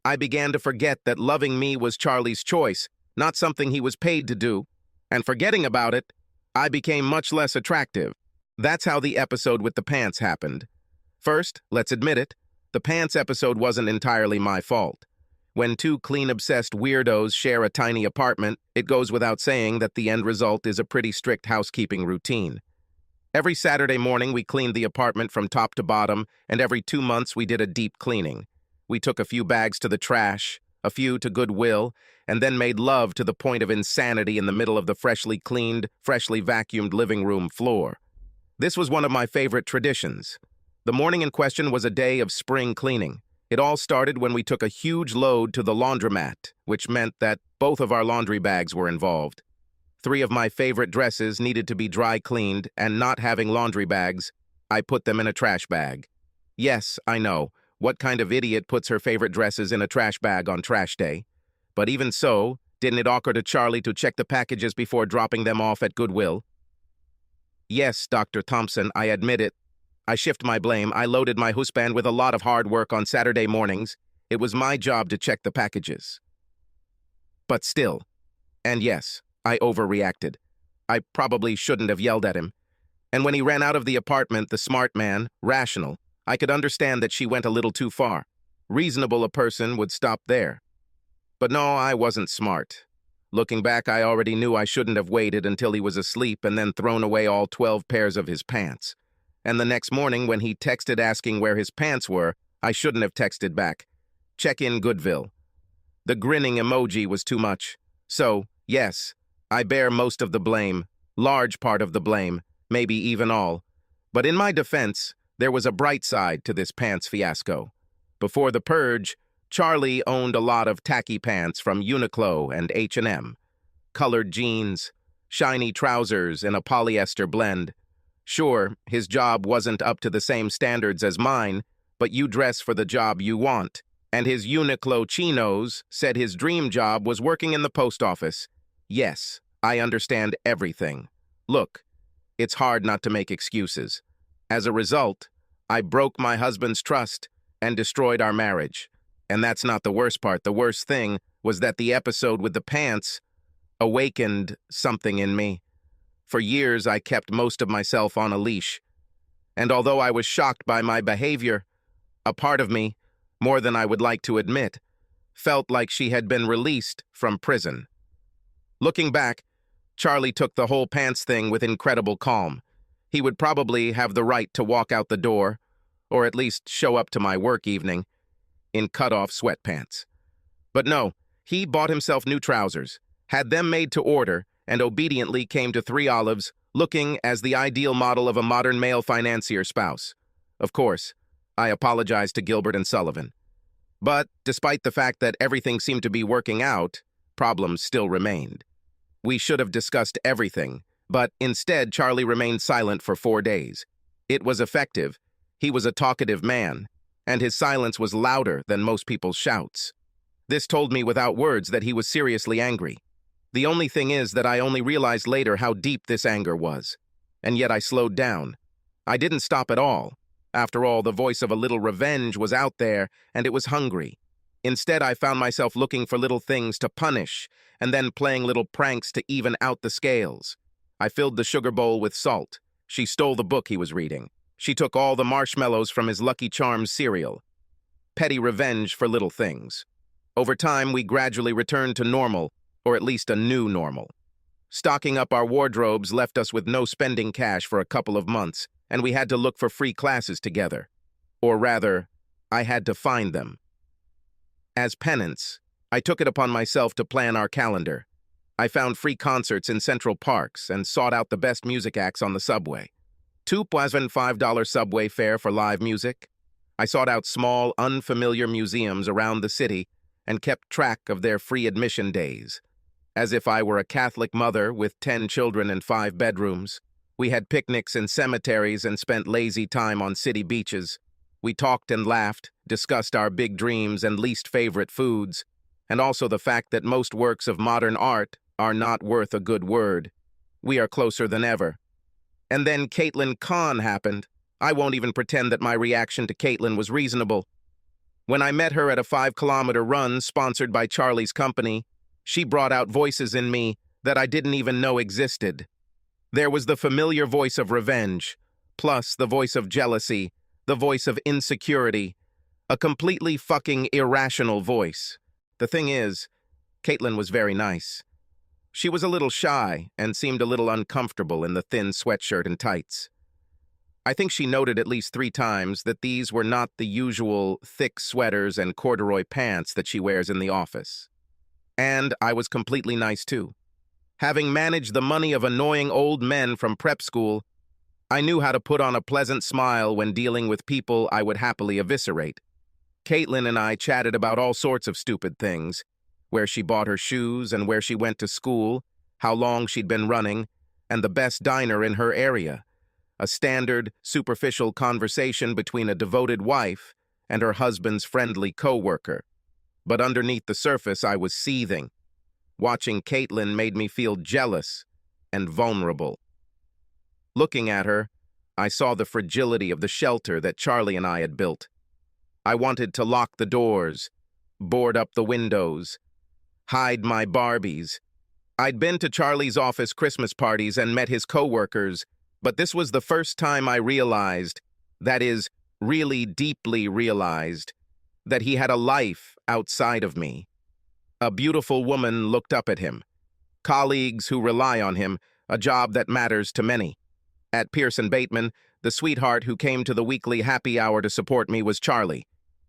I began to forget that loving me was Charlie's choice, not something he was paid to do, and forgetting about it, I became much less attractive. That's how the episode with the pants happened. First, let's admit it, the pants episode wasn't entirely my fault. When 2 clean-obsessed weirdos share a tiny apartment, it goes without saying that the end result is a pretty strict housekeeping routine. Every Saturday morning, we cleaned the apartment from top to bottom, and every 2 months, we did a deep cleaning. We took a few bags to the trash, a few to Goodwill, and then made love to the point of insanity in the middle of the freshly cleaned, freshly vacuumed living room floor. This was one of my favorite traditions. The morning in question was a day of spring cleaning. It all started when we took a huge load to the laundromat, which meant that both of our laundry bags were involved. 3 of my favorite dresses needed to be dry cleaned, and not having laundry bags, I put them in a trash bag. Yes, I know. What kind of idiot puts her favorite dresses in a trash bag on trash day? But even so, didn't it occur to Charlie to check the packages before dropping them off at Goodwill? Yes, Dr. Thompson, I admit it. I shift my blame. I loaded my husband with a lot of hard work on Saturday mornings. It was my job to check the packages. But still, and yes, I overreacted. I probably shouldn't have yelled at him. And when he ran out of the apartment, the smart man, rational, I could understand that she went a little too far. Reasonable a person would stop there. But no, I wasn't smart. Looking back, I already knew I shouldn't have waited until he was asleep and then thrown away all 12 pairs of his pants. And the next morning, when he texted asking where his pants were, I shouldn't have texted back. Check in Goodwill. The grinning emoji was too much. So, yes, I bear most of the blame, large part of the blame, maybe even all. But in my defense, there was a bright side to this pants fiasco. Before the purge, Charlie owned a lot of tacky pants from Uniqlo and H&M. Colored jeans, shiny trousers in a polyester blend. Sure, his job wasn't up to the same standards as mine, but you dress for the job you want. And his Uniqlo chinos said his dream job was working in the post office. Yes, I understand everything. Look, it's hard not to make excuses. As a result, I broke my husband's trust and destroyed our marriage. And that's not the worst part. The worst thing was that the episode with the pants awakened something in me. For years, I kept most of myself on a leash. And although I was shocked by my behavior, a part of me, more than I would like to admit, felt like she had been released from prison. Looking back, Charlie took the whole pants thing with incredible calm. He would probably have the right to walk out the door, or at least show up to my work evening, in cut-off sweatpants. But no, he bought himself new trousers, had them made to order, and obediently came to 3 Olives, looking as the ideal model of a modern male financier spouse. Of course, I apologized to Gilbert and Sullivan. But despite the fact that everything seemed to be working out, problems still remained. We should have discussed everything, but instead Charlie remained silent for 4 days. It was effective. He was a talkative man, and his silence was louder than most people's shouts. This told me without words that he was seriously angry. The only thing is that I only realized later how deep this anger was, and yet I slowed down. I didn't stop at all. After all, the voice of a little revenge was out there, and it was hungry. Instead, I found myself looking for little things to punish, and then playing little pranks to even out the scales. I filled the sugar bowl with salt. She stole the book he was reading. She took all the marshmallows from his Lucky Charms cereal. Petty revenge for little things. Over time, we gradually returned to normal, or at least a new normal. Stocking up our wardrobes left us with no spending cash for a couple of months, and we had to look for free classes together. Or rather, I had to find them. As penance, I took it upon myself to plan our calendar. I found free concerts in central parks and sought out the best music acts on the subway. $2.5 subway fare for live music. I sought out small, unfamiliar museums around the city and kept track of their free admission days. As if I were a Catholic mother with 10 children and 5 bedrooms. We had picnics in cemeteries and spent lazy time on city beaches. We talked and laughed, discussed our big dreams and least favorite foods, and also the fact that most works of modern art are not worth a good word. We are closer than ever. And then Caitlin Kahn happened. I won't even pretend that my reaction to Caitlin was reasonable. When I met her at a 5-kilometer run sponsored by Charlie's company, she brought out voices in me that I didn't even know existed. There was the familiar voice of revenge, plus the voice of jealousy, the voice of insecurity, a completely fucking irrational voice. The thing is, Caitlin was very nice. She was a little shy and seemed a little uncomfortable in the thin sweatshirt and tights. I think she noted at least 3 times that these were not the usual thick sweaters and corduroy pants that she wears in the office. And I was completely nice too. Having managed the money of annoying old men from prep school, I knew how to put on a pleasant smile when dealing with people I would happily eviscerate. Caitlin and I chatted about all sorts of stupid things, where she bought her shoes and where she went to school, how long she'd been running, and the best diner in her area. A standard, superficial conversation between a devoted wife and her husband's friendly co-worker. But underneath the surface, I was seething. Watching Caitlin made me feel jealous and vulnerable. Looking at her, I saw the fragility of the shelter that Charlie and I had built. I wanted to lock the doors, board up the windows, hide my Barbies. I'd been to Charlie's office Christmas parties and met his co-workers, but this was the first time I realized, that is, really deeply realized, that he had a life outside of me. A beautiful woman looked up at him. Colleagues who rely on him, a job that matters to many. At Pearson Bateman, the sweetheart who came to the weekly happy hour to support me was Charlie.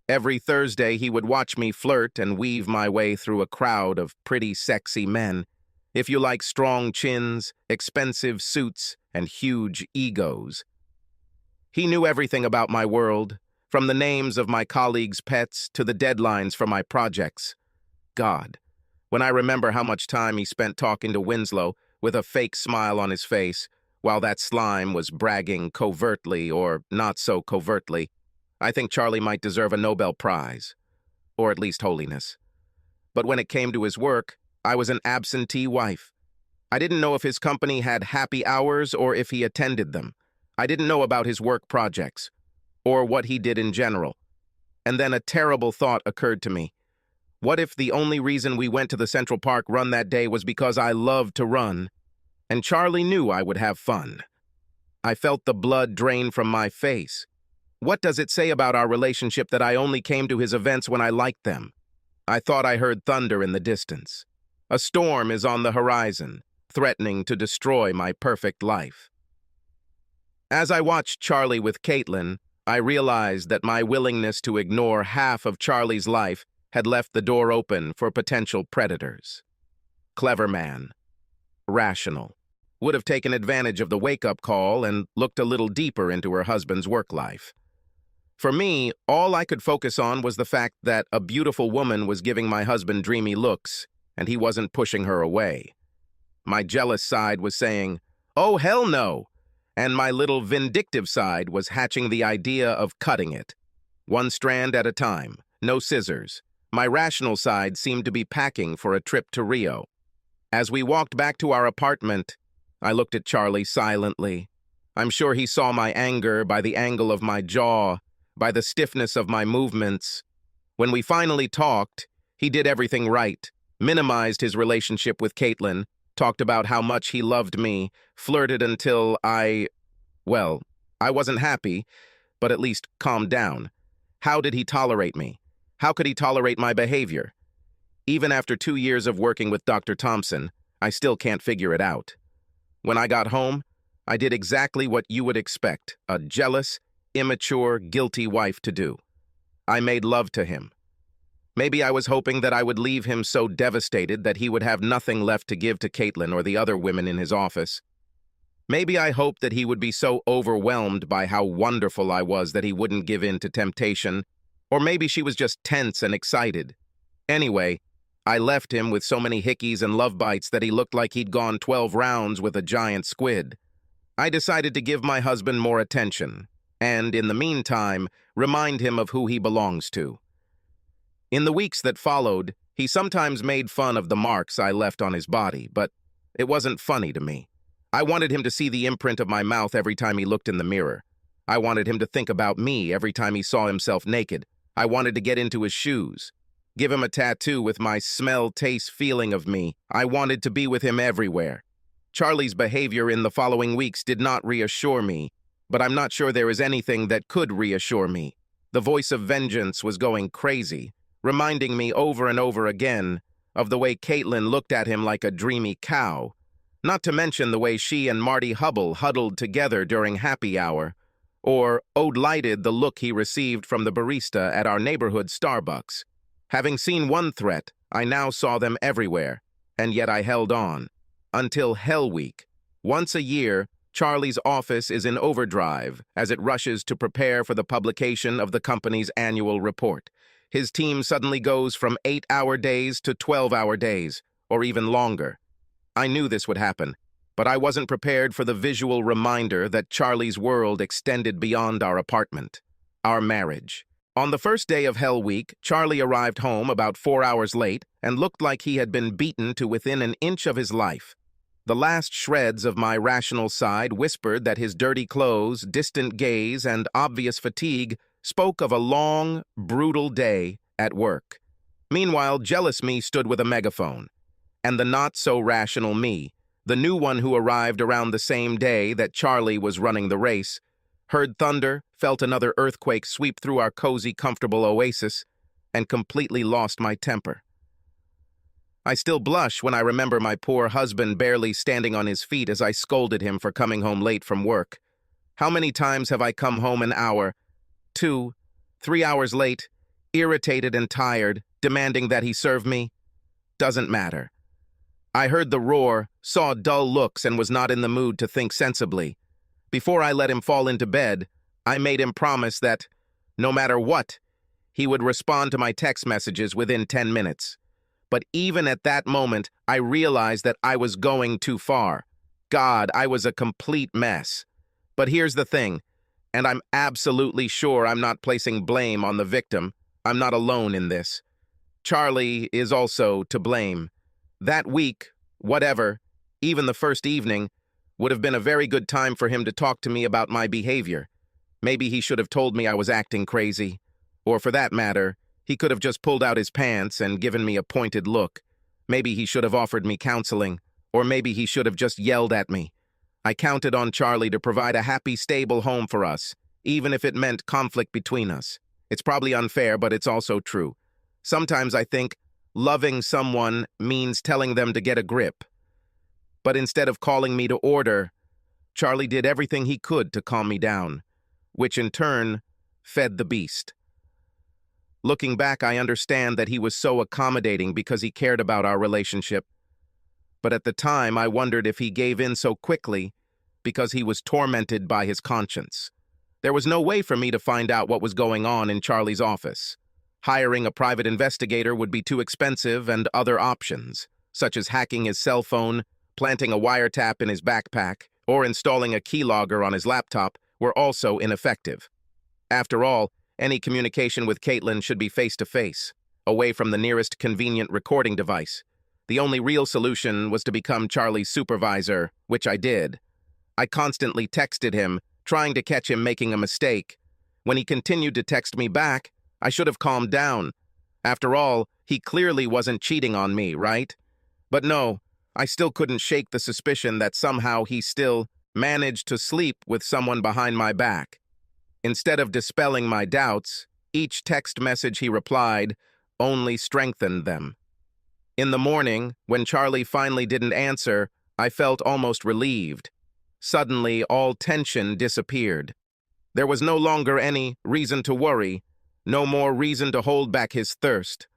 Every Thursday, he would watch me flirt and weave my way through a crowd of pretty, sexy men. If you like strong chins, expensive suits, and huge egos. He knew everything about my world, from the names of my colleagues' pets to the deadlines for my projects. God, when I remember how much time he spent talking to Winslow with a fake smile on his face, while that slime was bragging covertly or not so covertly, I think Charlie might deserve a Nobel Prize, or at least holiness. But when it came to his work, I was an absentee wife. I didn't know if his company had happy hours or if he attended them. I didn't know about his work projects, or what he did in general. And then a terrible thought occurred to me. What if the only reason we went to the Central Park run that day was because I loved to run, and Charlie knew I would have fun? I felt the blood drain from my face. What does it say about our relationship that I only came to his events when I liked them? I thought I heard thunder in the distance. A storm is on the horizon, threatening to destroy my perfect life. As I watched Charlie with Caitlin, I realized that my willingness to ignore half of Charlie's life had left the door open for potential predators. Clever man. Rational. Would have taken advantage of the wake-up call and looked a little deeper into her husband's work life. For me, all I could focus on was the fact that a beautiful woman was giving my husband dreamy looks, and he wasn't pushing her away. My jealous side was saying, "Oh, hell no!" And my little vindictive side was hatching the idea of cutting it. One strand at a time, no scissors. My rational side seemed to be packing for a trip to Rio. As we walked back to our apartment, I looked at Charlie silently. I'm sure he saw my anger by the angle of my jaw, by the stiffness of my movements. When we finally talked, he did everything right, minimized his relationship with Caitlin, talked about how much he loved me, flirted until I wasn't happy, but at least calmed down. How did he tolerate me? How could he tolerate my behavior? Even after 2 years of working with Dr. Thompson, I still can't figure it out. When I got home, I did exactly what you would expect a jealous, immature, guilty wife to do. I made love to him. Maybe I was hoping that I would leave him so devastated that he would have nothing left to give to Caitlin or the other women in his office. Maybe I hoped that he would be so overwhelmed by how wonderful I was that he wouldn't give in to temptation, or maybe she was just tense and excited. Anyway, I left him with so many hickeys and love bites that he looked like he'd gone 12 rounds with a giant squid. I decided to give my husband more attention, and, in the meantime, remind him of who he belongs to. In the weeks that followed, he sometimes made fun of the marks I left on his body, but it wasn't funny to me. I wanted him to see the imprint of my mouth every time he looked in the mirror. I wanted him to think about me every time he saw himself naked. I wanted to get into his shoes, give him a tattoo with my smell, taste, feeling of me. I wanted to be with him everywhere. Charlie's behavior in the following weeks did not reassure me, but I'm not sure there is anything that could reassure me. The voice of vengeance was going crazy, reminding me over and over again of the way Caitlin looked at him like a dreamy cow, not to mention the way she and Marty Hubble huddled together during happy hour, or ode-lighted the look he received from the barista at our neighborhood Starbucks. Having seen one threat, I now saw them everywhere, and yet I held on. Until Hell Week. Once a year, Charlie's office is in overdrive as it rushes to prepare for the publication of the company's annual report. His team suddenly goes from 8-hour days to 12-hour days, or even longer. I knew this would happen, but I wasn't prepared for the visual reminder that Charlie's world extended beyond our apartment, our marriage. On the first day of Hell Week, Charlie arrived home about 4 hours late and looked like he had been beaten to within an inch of his life. The last shreds of my rational side whispered that his dirty clothes, distant gaze, and obvious fatigue spoke of a long, brutal day at work. Meanwhile, jealous me stood with a megaphone, and the not-so-rational me, the new one who arrived around the same day that Charlie was running the race, heard thunder, felt another earthquake sweep through our cozy, comfortable oasis, and completely lost my temper. I still blush when I remember my poor husband barely standing on his feet as I scolded him for coming home late from work. How many times have I come home an hour, 2, 3 hours late, irritated and tired, demanding that he serve me? Doesn't matter. I heard the roar, saw dull looks, and was not in the mood to think sensibly. Before I let him fall into bed, I made him promise that, no matter what, he would respond to my text messages within 10 minutes. But even at that moment, I realized that I was going too far. God, I was a complete mess. But here's the thing, and I'm absolutely sure I'm not placing blame on the victim. I'm not alone in this. Charlie is also to blame. That week, whatever, even the first evening, would have been a very good time for him to talk to me about my behavior. Maybe he should have told me I was acting crazy. Or for that matter, he could have just pulled out his pants and given me a pointed look. Maybe he should have offered me counseling. Or maybe he should have just yelled at me. I counted on Charlie to provide a happy, stable home for us, even if it meant conflict between us. It's probably unfair, but it's also true. Sometimes I think loving someone means telling them to get a grip. But instead of calling me to order, Charlie did everything he could to calm me down, which in turn fed the beast. Looking back, I understand that he was so accommodating because he cared about our relationship. But at the time, I wondered if he gave in so quickly because he was tormented by his conscience. There was no way for me to find out what was going on in Charlie's office. Hiring a private investigator would be too expensive, and other options, such as hacking his cell phone, planting a wiretap in his backpack, or installing a keylogger on his laptop, were also ineffective. After all, any communication with Caitlin should be face-to-face, away from the nearest convenient recording device. The only real solution was to become Charlie's supervisor, which I did. I constantly texted him, trying to catch him making a mistake. When he continued to text me back, I should have calmed down. After all, he clearly wasn't cheating on me, right? But no, I still couldn't shake the suspicion that somehow he still managed to sleep with someone behind my back. Instead of dispelling my doubts, each text message he replied only strengthened them. In the morning, when Charlie finally didn't answer, I felt almost relieved. Suddenly, all tension disappeared. There was no longer any reason to worry, no more reason to hold back his thirst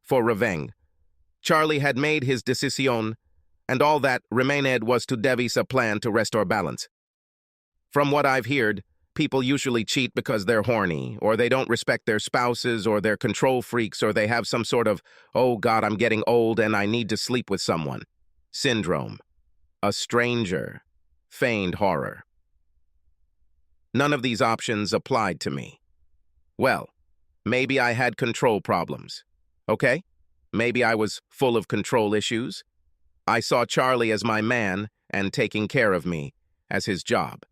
for revenge. Charlie had made his decision, and all that remained was to devise a plan to restore balance. From what I've heard, people usually cheat because they're horny, or they don't respect their spouses, or they're control freaks, or they have some sort of, "Oh God, I'm getting old and I need to sleep with someone" syndrome. A stranger, feigned horror. None of these options applied to me. Well, maybe I had control problems. Okay? Maybe I was full of control issues. I saw Charlie as my man and taking care of me as his job.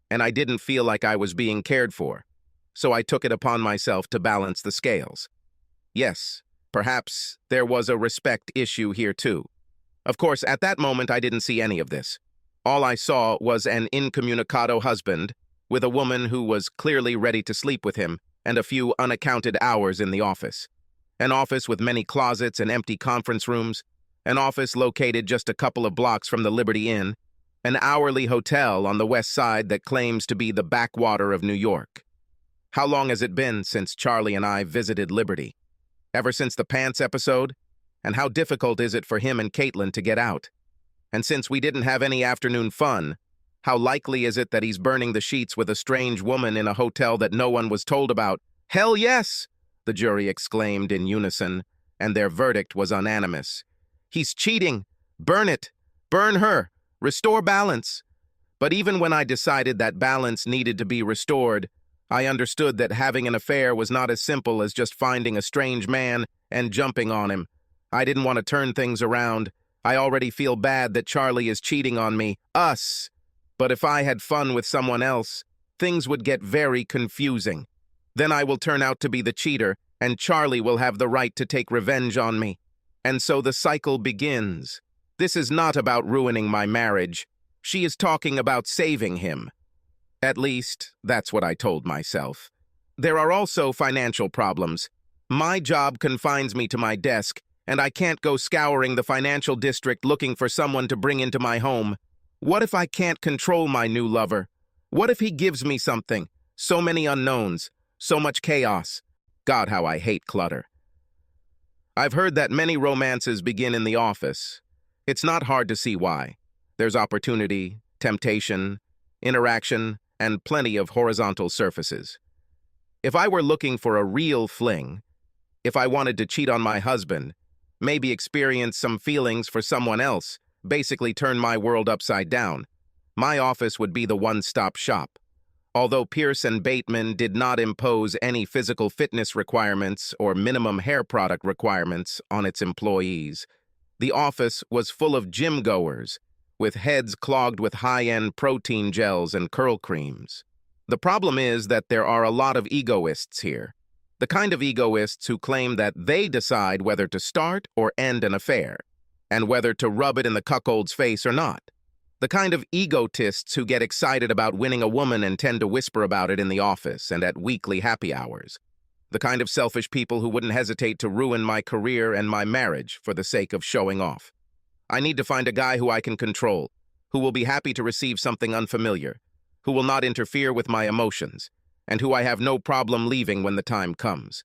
And I didn't feel like I was being cared for, so I took it upon myself to balance the scales. Yes, perhaps there was a respect issue here too. Of course, at that moment I didn't see any of this. All I saw was an incommunicado husband with a woman who was clearly ready to sleep with him and a few unaccounted hours in the office. An office with many closets and empty conference rooms, an office located just a couple of blocks from the Liberty Inn, an hourly hotel on the west side that claims to be the backwater of New York. How long has it been since Charlie and I visited Liberty? Ever since the pants episode? And how difficult is it for him and Caitlin to get out? And since we didn't have any afternoon fun, how likely is it that he's burning the sheets with a strange woman in a hotel that no one was told about? "Hell yes!" the jury exclaimed in unison, and their verdict was unanimous. "He's cheating! Burn it! Burn her! Restore balance!" But even when I decided that balance needed to be restored, I understood that having an affair was not as simple as just finding a strange man and jumping on him. I didn't want to turn things around. I already feel bad that Charlie is cheating on me, us. But if I had fun with someone else, things would get very confusing. Then I will turn out to be the cheater, and Charlie will have the right to take revenge on me. And so the cycle begins. This is not about ruining my marriage. She is talking about saving him. At least, that's what I told myself. There are also financial problems. My job confines me to my desk, and I can't go scouring the financial district looking for someone to bring into my home. What if I can't control my new lover? What if he gives me something? So many unknowns, so much chaos. God, how I hate clutter. I've heard that many romances begin in the office. It's not hard to see why. There's opportunity, temptation, interaction, and plenty of horizontal surfaces. If I were looking for a real fling, if I wanted to cheat on my husband, maybe experience some feelings for someone else, basically turn my world upside down, my office would be the one-stop shop. Although Pierce and Bateman did not impose any physical fitness requirements or minimum hair product requirements on its employees, the office was full of gym-goers, with heads clogged with high-end protein gels and curl creams. The problem is that there are a lot of egoists here. The kind of egoists who claim that they decide whether to start or end an affair, and whether to rub it in the cuckold's face or not. The kind of egotists who get excited about winning a woman and tend to whisper about it in the office and at weekly happy hours. The kind of selfish people who wouldn't hesitate to ruin my career and my marriage for the sake of showing off. I need to find a guy who I can control, who will be happy to receive something unfamiliar, who will not interfere with my emotions, and who I have no problem leaving when the time comes.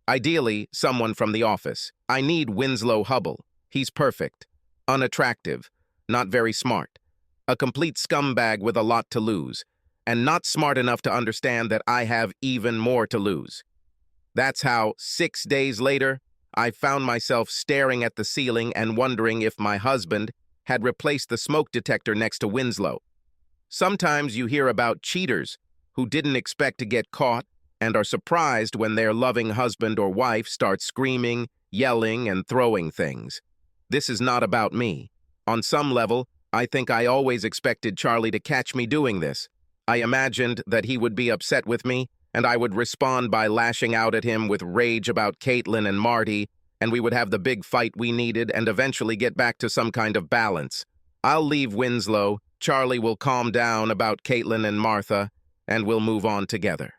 Ideally, someone from the office. I need Winslow Hubble. He's perfect, unattractive, not very smart, a complete scumbag with a lot to lose, and not smart enough to understand that I have even more to lose. That's how, 6 days later, I found myself staring at the ceiling and wondering if my husband had replaced the smoke detector next to Winslow. Sometimes you hear about cheaters who didn't expect to get caught and are surprised when their loving husband or wife starts screaming, yelling, and throwing things. This is not about me. On some level, I think I always expected Charlie to catch me doing this. I imagined that he would be upset with me, and I would respond by lashing out at him with rage about Caitlin and Marty, and we would have the big fight we needed and eventually get back to some kind of balance. I'll leave Winslow, Charlie will calm down about Caitlin and Martha, and we'll move on together.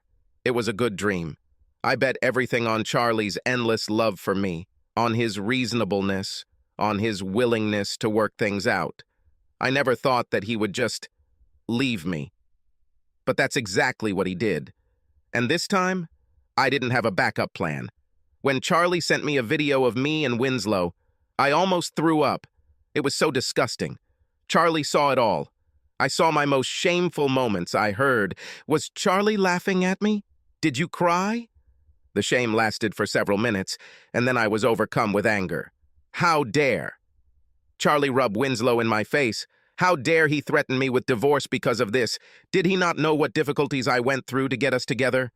It was a good dream. I bet everything on Charlie's endless love for me, on his reasonableness, on his willingness to work things out. I never thought that he would just leave me. But that's exactly what he did. And this time, I didn't have a backup plan. When Charlie sent me a video of me and Winslow, I almost threw up. It was so disgusting. Charlie saw it all. I saw my most shameful moments. I heard, "Was Charlie laughing at me? Did you cry?" The shame lasted for several minutes, and then I was overcome with anger. How dare Charlie rub Winslow in my face? How dare he threaten me with divorce because of this? Did he not know what difficulties I went through to get us together?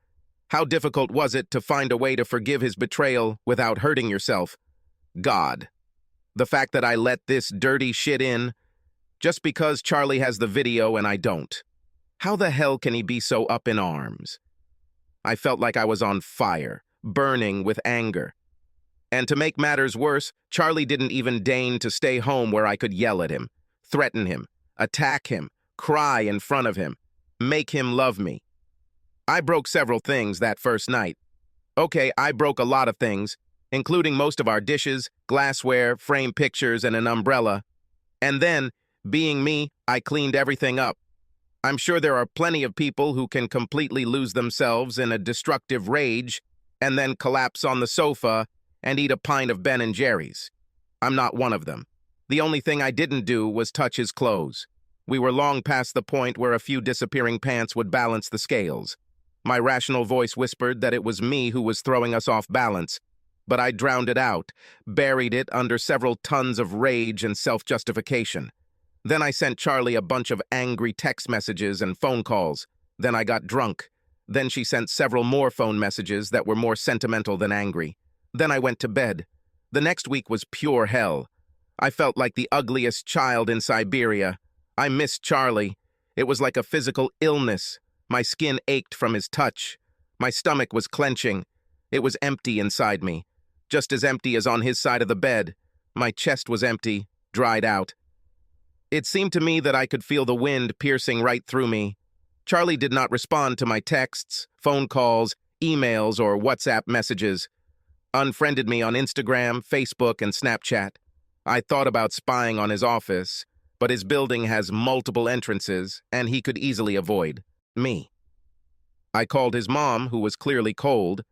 How difficult was it to find a way to forgive his betrayal without hurting yourself? God. The fact that I let this dirty shit in, just because Charlie has the video and I don't. How the hell can he be so up in arms? I felt like I was on fire, burning with anger. And to make matters worse, Charlie didn't even deign to stay home where I could yell at him, threaten him, attack him, cry in front of him, make him love me. I broke several things that first night. Okay, I broke a lot of things, including most of our dishes, glassware, framed pictures, and an umbrella. And then, being me, I cleaned everything up. I'm sure there are plenty of people who can completely lose themselves in a destructive rage and then collapse on the sofa and eat a pint of Ben & Jerry's. I'm not one of them. The only thing I didn't do was touch his clothes. We were long past the point where a few disappearing pants would balance the scales. My rational voice whispered that it was me who was throwing us off balance, but I drowned it out, buried it under several tons of rage and self-justification. Then I sent Charlie a bunch of angry text messages and phone calls. Then I got drunk. Then she sent several more phone messages that were more sentimental than angry. Then I went to bed. The next week was pure hell. I felt like the ugliest child in Siberia. I missed Charlie. It was like a physical illness. My skin ached from his touch. My stomach was clenching. It was empty inside me, just as empty as on his side of the bed. My chest was empty, dried out. It seemed to me that I could feel the wind piercing right through me. Charlie did not respond to my texts, phone calls, emails, or WhatsApp messages. Unfriended me on Instagram, Facebook, and Snapchat. I thought about spying on his office, but his building has multiple entrances, and he could easily avoid me. I called his mom, who was clearly cold,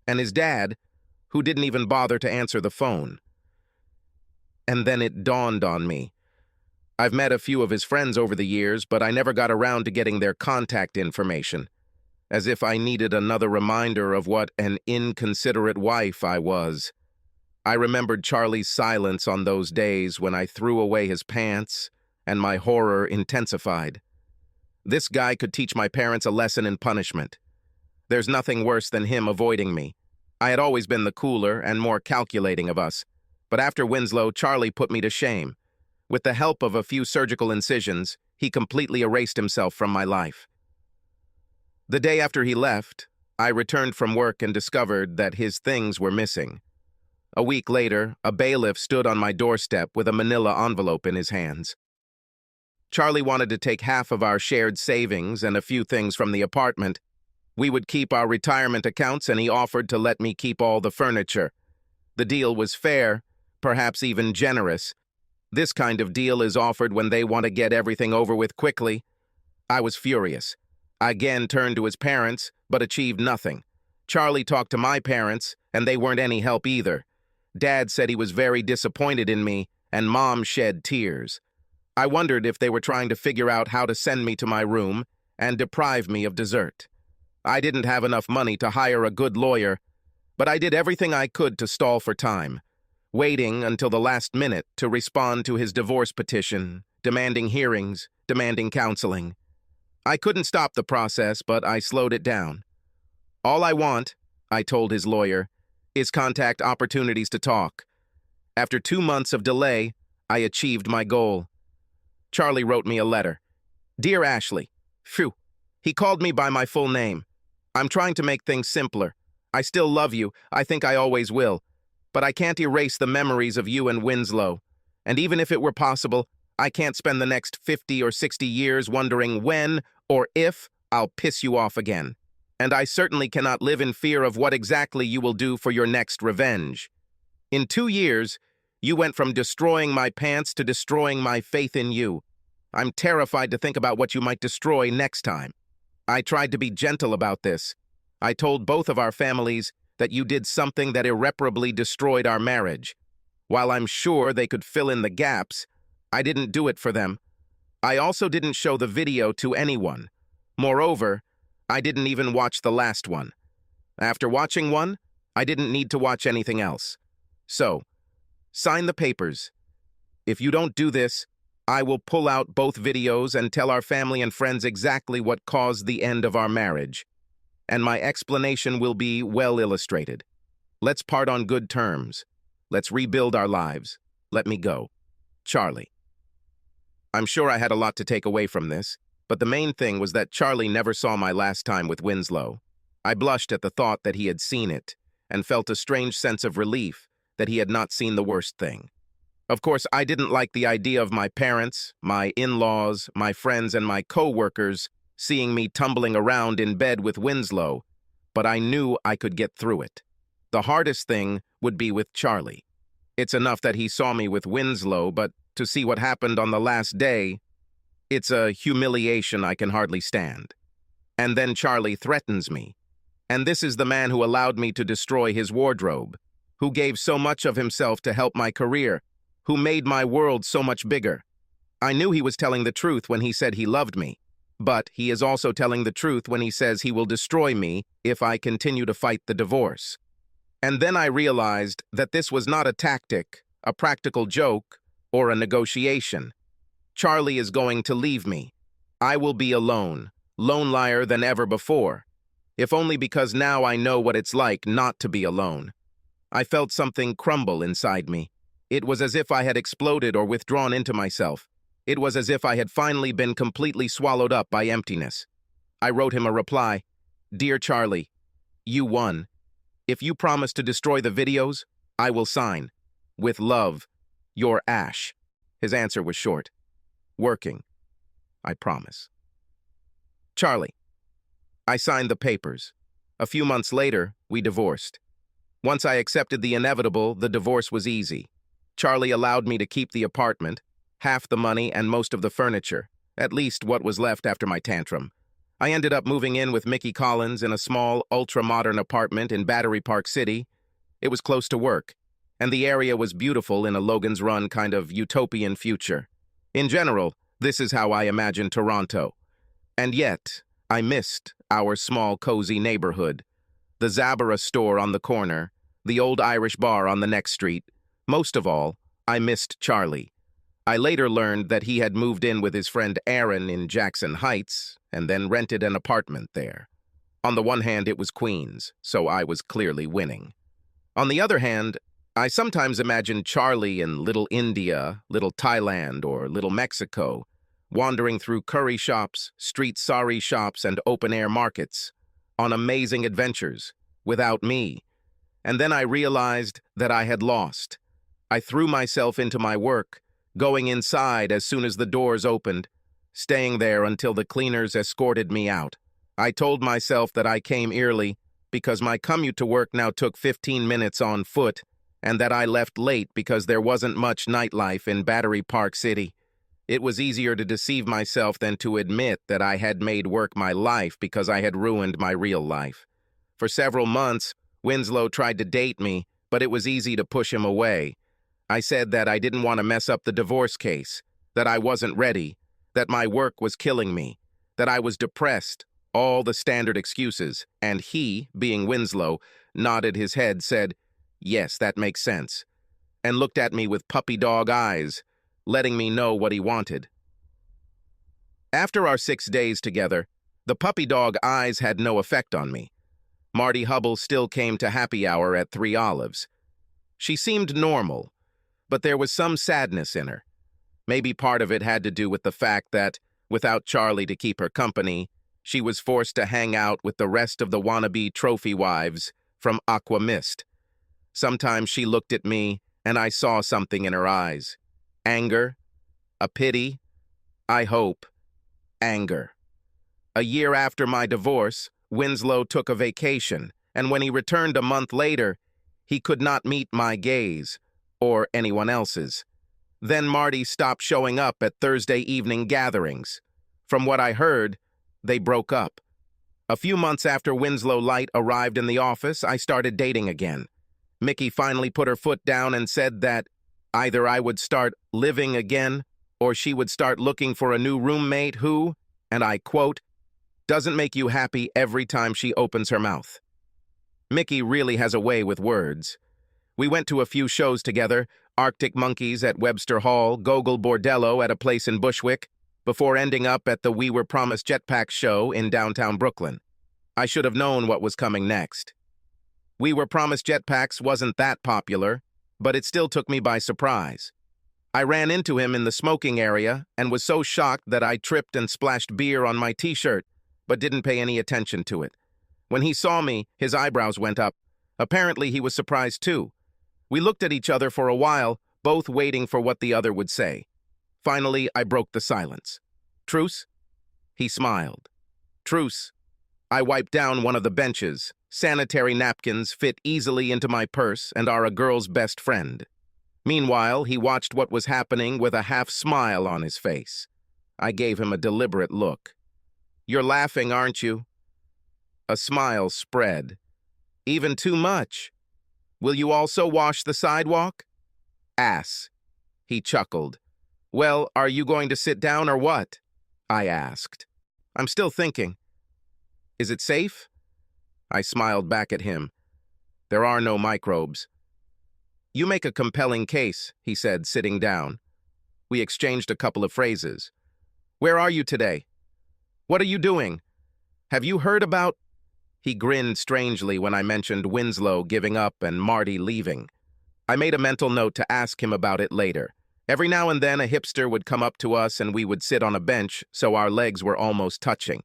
and his dad, who didn't even bother to answer the phone. And then it dawned on me. I've met a few of his friends over the years, but I never got around to getting their contact information, as if I needed another reminder of what an inconsiderate wife I was. I remembered Charlie's silence on those days when I threw away his pants, and my horror intensified. This guy could teach my parents a lesson in punishment. There's nothing worse than him avoiding me. I had always been the cooler and more calculating of us, but after Winslow, Charlie put me to shame. With the help of a few surgical incisions, he completely erased himself from my life. The day after he left, I returned from work and discovered that his things were missing. A week later, a bailiff stood on my doorstep with a manila envelope in his hands. Charlie wanted to take half of our shared savings and a few things from the apartment. We would keep our retirement accounts, and he offered to let me keep all the furniture. The deal was fair, perhaps even generous, This kind of deal is offered when they want to get everything over with quickly. I was furious. I again turned to his parents, but achieved nothing. Charlie talked to my parents, and they weren't any help either. Dad said he was very disappointed in me, and Mom shed tears. I wondered if they were trying to figure out how to send me to my room and deprive me of dessert. I didn't have enough money to hire a good lawyer, but I did everything I could to stall for time, waiting until the last minute to respond to his divorce petition, demanding hearings, demanding counseling. I couldn't stop the process, but I slowed it down. All I want, I told his lawyer, is contact opportunities to talk. After 2 months of delay, I achieved my goal. Charlie wrote me a letter. Dear Ashley, phew, he called me by my full name. I'm trying to make things simpler. I still love you, I think I always will. But I can't erase the memories of you and Winslow. And even if it were possible, I can't spend the next 50 or 60 years wondering when or if I'll piss you off again. And I certainly cannot live in fear of what exactly you will do for your next revenge. In 2 years, you went from destroying my pants to destroying my faith in you. I'm terrified to think about what you might destroy next time. I tried to be gentle about this. I told both of our families that you did something that irreparably destroyed our marriage. While I'm sure they could fill in the gaps, I didn't do it for them. I also didn't show the video to anyone. Moreover, I didn't even watch the last one. After watching one, I didn't need to watch anything else. So, sign the papers. If you don't do this, I will pull out both videos and tell our family and friends exactly what caused the end of our marriage. And my explanation will be well illustrated. Let's part on good terms. Let's rebuild our lives. Let me go. Charlie. I'm sure I had a lot to take away from this, but the main thing was that Charlie never saw my last time with Winslow. I blushed at the thought that he had seen it, and felt a strange sense of relief that he had not seen the worst thing. Of course, I didn't like the idea of my parents, my in-laws, my friends, and my co-workers seeing me tumbling around in bed with Winslow, but I knew I could get through it. The hardest thing would be with Charlie. It's enough that he saw me with Winslow, but to see what happened on the last day, it's a humiliation I can hardly stand. And then Charlie threatens me. And this is the man who allowed me to destroy his wardrobe, who gave so much of himself to help my career, who made my world so much bigger. I knew he was telling the truth when he said he loved me, but he is also telling the truth when he says he will destroy me if I continue to fight the divorce. And then I realized that this was not a tactic, a practical joke, or a negotiation. Charlie is going to leave me. I will be alone, lonelier than ever before, if only because now I know what it's like not to be alone. I felt something crumble inside me. It was as if I had exploded or withdrawn into myself. It was as if I had finally been completely swallowed up by emptiness. I wrote him a reply. Dear Charlie, you won. If you promise to destroy the videos, I will sign. With love, your Ash. His answer was short. Working. I promise. Charlie. I signed the papers. A few months later, we divorced. Once I accepted the inevitable, the divorce was easy. Charlie allowed me to keep the apartment, half the money and most of the furniture, at least what was left after my tantrum. I ended up moving in with Mickey Collins in a small, ultra-modern apartment in Battery Park City. It was close to work, and the area was beautiful in a Logan's Run kind of utopian future. In general, this is how I imagine Toronto. And yet, I missed our small, cozy neighborhood. The Zabara store on the corner, the old Irish bar on the next street. Most of all, I missed Charlie. I later learned that he had moved in with his friend Aaron in Jackson Heights and then rented an apartment there. On the one hand, it was Queens, so I was clearly winning. On the other hand, I sometimes imagine Charlie in Little India, Little Thailand, or Little Mexico, wandering through curry shops, street sari shops, and open-air markets, on amazing adventures, without me. And then I realized that I had lost. I threw myself into my work, going inside as soon as the doors opened, staying there until the cleaners escorted me out. I told myself that I came early because my commute to work now took 15 minutes on foot, and that I left late because there wasn't much nightlife in Battery Park City. It was easier to deceive myself than to admit that I had made work my life because I had ruined my real life. For several months, Winslow tried to date me, but it was easy to push him away. I said that I didn't want to mess up the divorce case, that I wasn't ready, that my work was killing me, that I was depressed, all the standard excuses, and he, being Winslow, nodded his head, said, "Yes, that makes sense," and looked at me with puppy dog eyes, letting me know what he wanted. After our 6 days together, the puppy dog eyes had no effect on me. Marty Hubble still came to happy hour at 3 Olives. She seemed normal, but there was some sadness in her. Maybe part of it had to do with the fact that, without Charlie to keep her company, she was forced to hang out with the rest of the wannabe trophy wives from Aqua Mist. Sometimes she looked at me, and I saw something in her eyes. Anger, a pity, I hope, anger. A year after my divorce, Winslow took a vacation, and when he returned a month later, he could not meet my gaze, or anyone else's. Then Marty stopped showing up at Thursday evening gatherings. From what I heard, they broke up. A few months after Winslow Light arrived in the office, I started dating again. Mickey finally put her foot down and said that either I would start living again or she would start looking for a new roommate who, and I quote, doesn't make you happy every time she opens her mouth. Mickey really has a way with words. We went to a few shows together, Arctic Monkeys at Webster Hall, Gogol Bordello at a place in Bushwick, before ending up at the We Were Promised Jetpacks show in downtown Brooklyn. I should have known what was coming next. We Were Promised Jetpacks wasn't that popular, but it still took me by surprise. I ran into him in the smoking area and was so shocked that I tripped and splashed beer on my t-shirt, but didn't pay any attention to it. When he saw me, his eyebrows went up. Apparently, he was surprised too. We looked at each other for a while, both waiting for what the other would say. Finally, I broke the silence. "Truce?" He smiled. "Truce." I wiped down one of the benches. Sanitary napkins fit easily into my purse and are a girl's best friend. Meanwhile, he watched what was happening with a half-smile on his face. I gave him a deliberate look. "You're laughing, aren't you?" A smile spread. "Even too much. Will you also wash the sidewalk?" "Ass." He chuckled. "Well, are you going to sit down or what?" I asked. "I'm still thinking." "Is it safe?" I smiled back at him. "There are no microbes." "You make a compelling case," he said, sitting down. We exchanged a couple of phrases. "Where are you today? What are you doing? Have you heard about—" He grinned strangely when I mentioned Winslow giving up and Marty leaving. I made a mental note to ask him about it later. Every now and then a hipster would come up to us and we would sit on a bench so our legs were almost touching.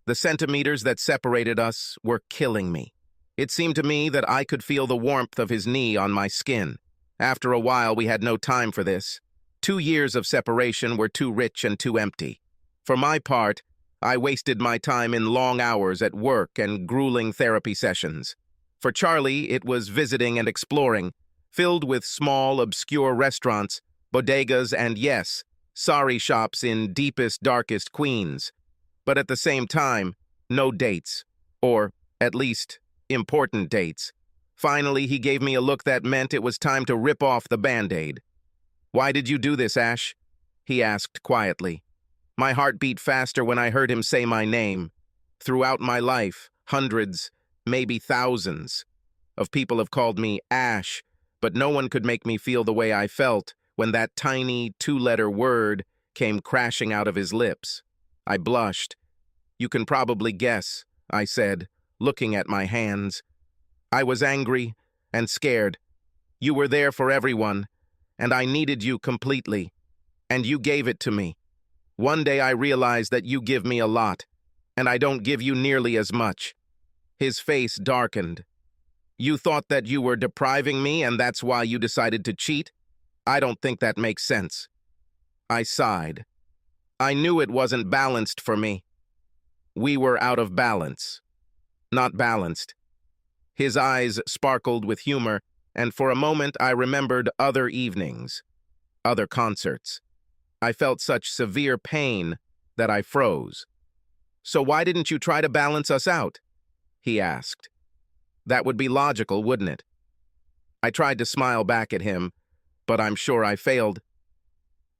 The centimeters that separated us were killing me. It seemed to me that I could feel the warmth of his knee on my skin. After a while, we had no time for this. 2 years of separation were too rich and too empty. For my part, I wasted my time in long hours at work and grueling therapy sessions. For Charlie, it was visiting and exploring, filled with small, obscure restaurants, bodegas, and yes, sari shops in deepest, darkest Queens. But at the same time, no dates, or, at least, important dates. Finally, he gave me a look that meant it was time to rip off the Band-Aid. "Why did you do this, Ash?" he asked quietly. My heart beat faster when I heard him say my name. Throughout my life, hundreds, maybe thousands, of people have called me Ash, but no one could make me feel the way I felt when that tiny 2-letter word came crashing out of his lips. I blushed. "You can probably guess," I said, looking at my hands. "I was angry and scared. You were there for everyone, and I needed you completely, and you gave it to me. One day I realized that you give me a lot, and I don't give you nearly as much." His face darkened. "You thought that you were depriving me, and that's why you decided to cheat? I don't think that makes sense." I sighed. I knew it wasn't balanced for me. We were out of balance. Not balanced. His eyes sparkled with humor. And for a moment, I remembered other evenings, other concerts. I felt such severe pain that I froze. "So why didn't you try to balance us out?" he asked. That would be logical, wouldn't it? I tried to smile back at him, but I'm sure I failed.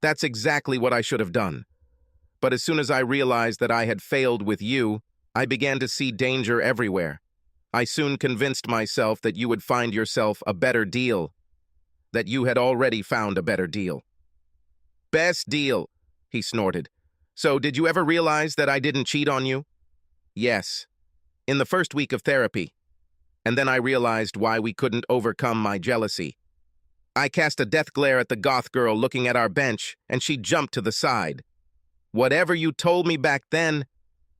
That's exactly what I should have done. But as soon as I realized that I had failed with you, I began to see danger everywhere. I soon convinced myself that you would find yourself a better deal, that you had already found a better deal. "Best deal," he snorted. "So did you ever realize that I didn't cheat on you?" "Yes, in the first week of therapy. And then I realized why we couldn't overcome my jealousy. I cast a death glare at the goth girl looking at our bench, and she jumped to the side. Whatever you told me back then,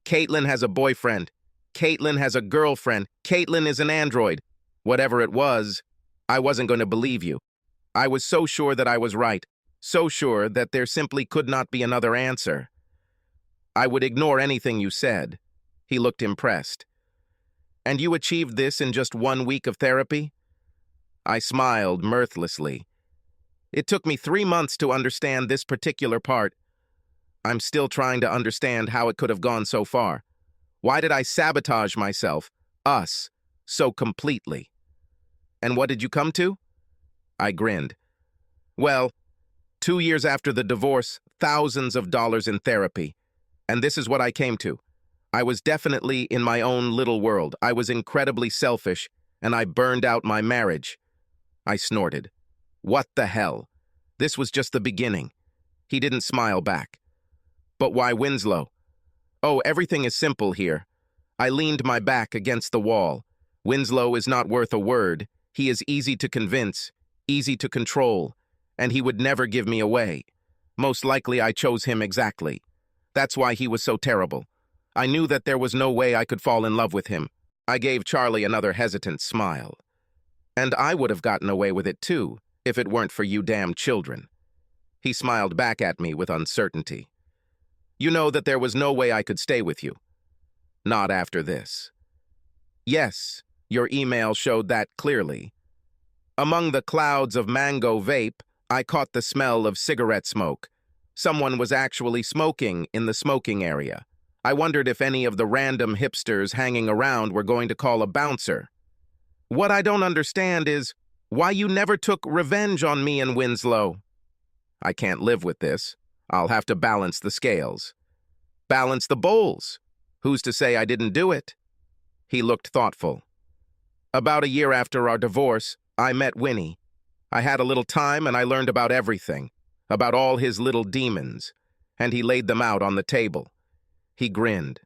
Caitlin has a boyfriend. Caitlin has a girlfriend. Caitlin is an android. Whatever it was, I wasn't going to believe you. I was so sure that I was right, so sure that there simply could not be another answer. I would ignore anything you said." He looked impressed. "And you achieved this in just 1 week of therapy?" I smiled mirthlessly. "It took me 3 months to understand this particular part. I'm still trying to understand how it could have gone so far. Why did I sabotage myself, us, so completely?" "And what did you come to?" I grinned. "Well, 2 years after the divorce, thousands of dollars in therapy. And this is what I came to. I was definitely in my own little world. I was incredibly selfish, and I burned out my marriage." I snorted. "What the hell? This was just the beginning." He didn't smile back. "But why Winslow?" "Oh, everything is simple here." I leaned my back against the wall. "Winslow is not worth a word. He is easy to convince, easy to control, and he would never give me away. Most likely I chose him exactly. That's why he was so terrible. I knew that there was no way I could fall in love with him." I gave Charlie another hesitant smile. "And I would have gotten away with it too, if it weren't for you damn children." He smiled back at me with uncertainty. "You know that there was no way I could stay with you. Not after this." "Yes, your email showed that clearly." Among the clouds of mango vape, I caught the smell of cigarette smoke. Someone was actually smoking in the smoking area. I wondered if any of the random hipsters hanging around were going to call a bouncer. "What I don't understand is why you never took revenge on me and Winslow." "I can't live with this. I'll have to balance the scales." "Balance the bowls. Who's to say I didn't do it?" He looked thoughtful. "About a year after our divorce, I met Winnie. I had a little time and I learned about everything, about all his little demons, and he laid them out on the table." He grinned.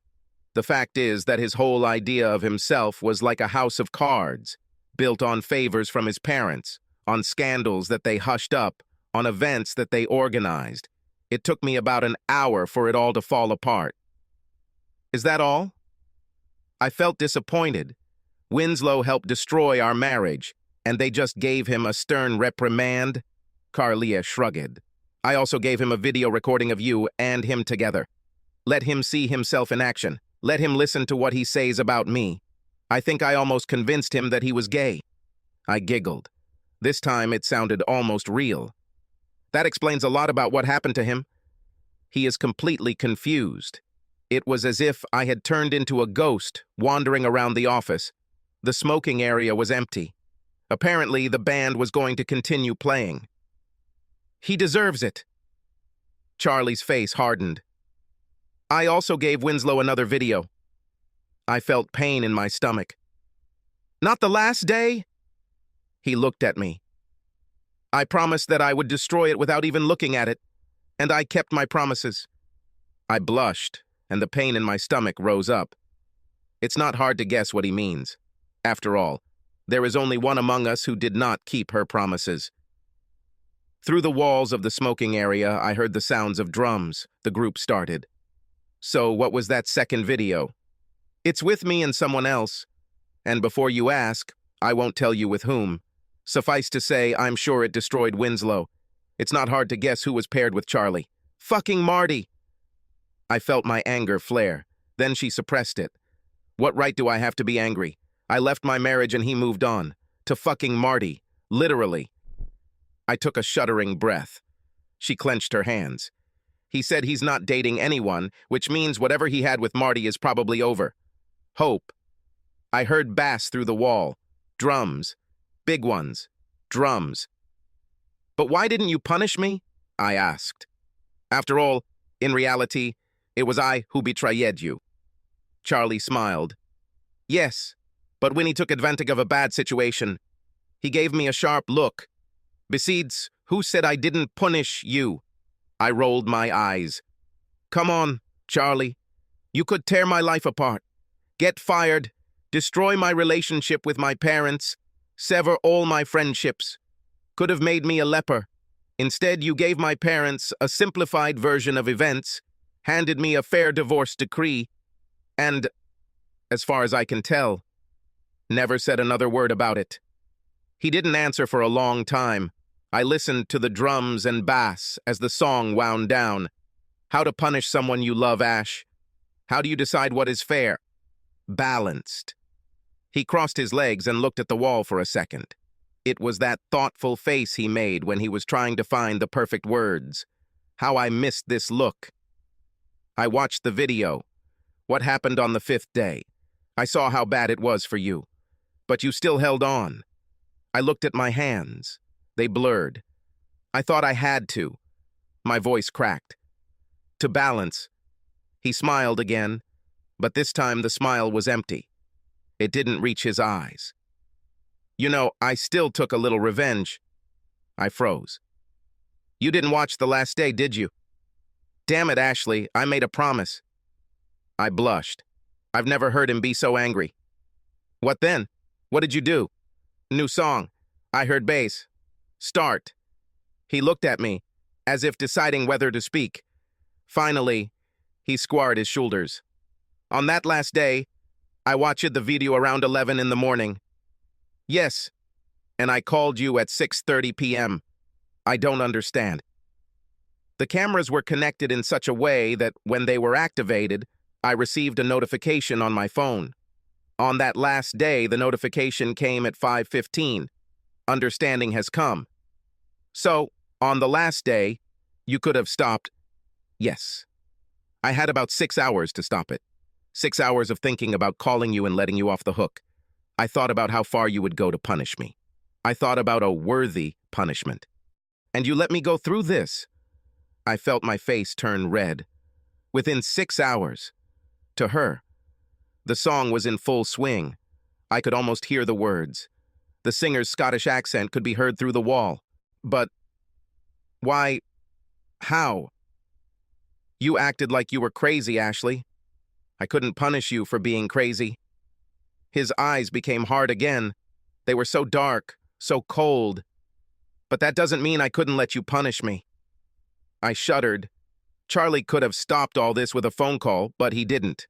"The fact is that his whole idea of himself was like a house of cards, built on favors from his parents, on scandals that they hushed up, on events that they organized. It took me about an hour for it all to fall apart." "Is that all?" I felt disappointed. Winslow helped destroy our marriage, and they just gave him a stern reprimand? Carlia shrugged. "I also gave him a video recording of you and him together. Let him see himself in action. Let him listen to what he says about me. I think I almost convinced him that he was gay." I giggled. This time it sounded almost real. "That explains a lot about what happened to him." He is completely confused. It was as if I had turned into a ghost wandering around the office. The smoking area was empty. Apparently, the band was going to continue playing. "He deserves it." Charlie's face hardened. "I also gave Winslow another video." I felt pain in my stomach. "Not the last day?" He looked at me. "I promised that I would destroy it without even looking at it, and I kept my promises." I blushed, and the pain in my stomach rose up. It's not hard to guess what he means. After all, there is only one among us who did not keep her promises. Through the walls of the smoking area, I heard the sounds of drums. The group started. "So what was that second video?" "It's with me and someone else. And before you ask, I won't tell you with whom. Suffice to say, I'm sure it destroyed Winslow. It's not hard to guess who was paired with Charlie. Fucking Marty!" I felt my anger flare. Then she suppressed it. "What right do I have to be angry? I left my marriage and he moved on. To fucking Marty. Literally. I took a shuddering breath. She clenched her hands. He said he's not dating anyone, which means whatever he had with Marty is probably over. Hope. I heard bass through the wall. Drums. Big ones. Drums. But why didn't you punish me? I asked. After all, in reality, it was I who betrayed you. Charlie smiled. Yes, but when he took advantage of a bad situation, he gave me a sharp look. Besides, who said I didn't punish you? I rolled my eyes. Come on, Charlie. You could tear my life apart, get fired, destroy my relationship with my parents, sever all my friendships. Could have made me a leper. Instead, you gave my parents a simplified version of events, handed me a fair divorce decree, and, as far as I can tell, never said another word about it. He didn't answer for a long time. I listened to the drums and bass as the song wound down. How to punish someone you love, Ash. How do you decide what is fair? Balanced. He crossed his legs and looked at the wall for a second. It was that thoughtful face he made when he was trying to find the perfect words. How I missed this look. I watched the video. What happened on the 5th day? I saw how bad it was for you. But you still held on. I looked at my hands. They blurred. I thought I had to. My voice cracked. To balance. He smiled again, but this time the smile was empty. It didn't reach his eyes. You know, I still took a little revenge. I froze. You didn't watch the last day, did you? Damn it, Ashley, I made a promise. I blushed. I've never heard him be so angry. What then? What did you do? New song. I heard bass. Start. He looked at me, as if deciding whether to speak. Finally, he squared his shoulders. On that last day, I watched the video around 11 in the morning. Yes, and I called you at 6:30 p.m. I don't understand. The cameras were connected in such a way that when they were activated, I received a notification on my phone. On that last day, the notification came at 5:15. Understanding has come. So, on the last day, you could have stopped. Yes. I had about 6 hours to stop it. 6 hours of thinking about calling you and letting you off the hook. I thought about how far you would go to punish me. I thought about a worthy punishment. And you let me go through this. I felt my face turn red. Within 6 hours. To her. The song was in full swing. I could almost hear the words. The singer's Scottish accent could be heard through the wall. But why? How? You acted like you were crazy, Ashley. I couldn't punish you for being crazy. His eyes became hard again. They were so dark, so cold. But that doesn't mean I couldn't let you punish me. I shuddered. Charlie could have stopped all this with a phone call, but he didn't.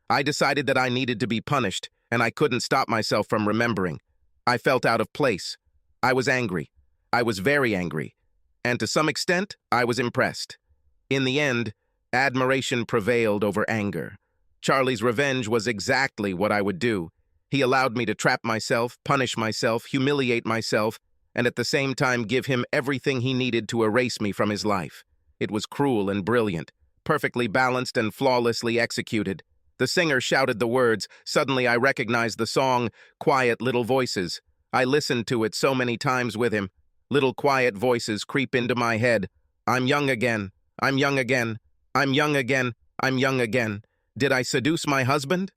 I decided that I needed to be punished, and I couldn't stop myself from remembering. I felt out of place. I was angry. I was very angry. And to some extent, I was impressed. In the end, admiration prevailed over anger. Charlie's revenge was exactly what I would do. He allowed me to trap myself, punish myself, humiliate myself, and at the same time give him everything he needed to erase me from his life. It was cruel and brilliant, perfectly balanced and flawlessly executed. The singer shouted the words. Suddenly I recognized the song, Quiet Little Voices. I listened to it so many times with him. Little quiet voices creep into my head. I'm young again. I'm young again. I'm young again. I'm young again. Did I seduce my husband?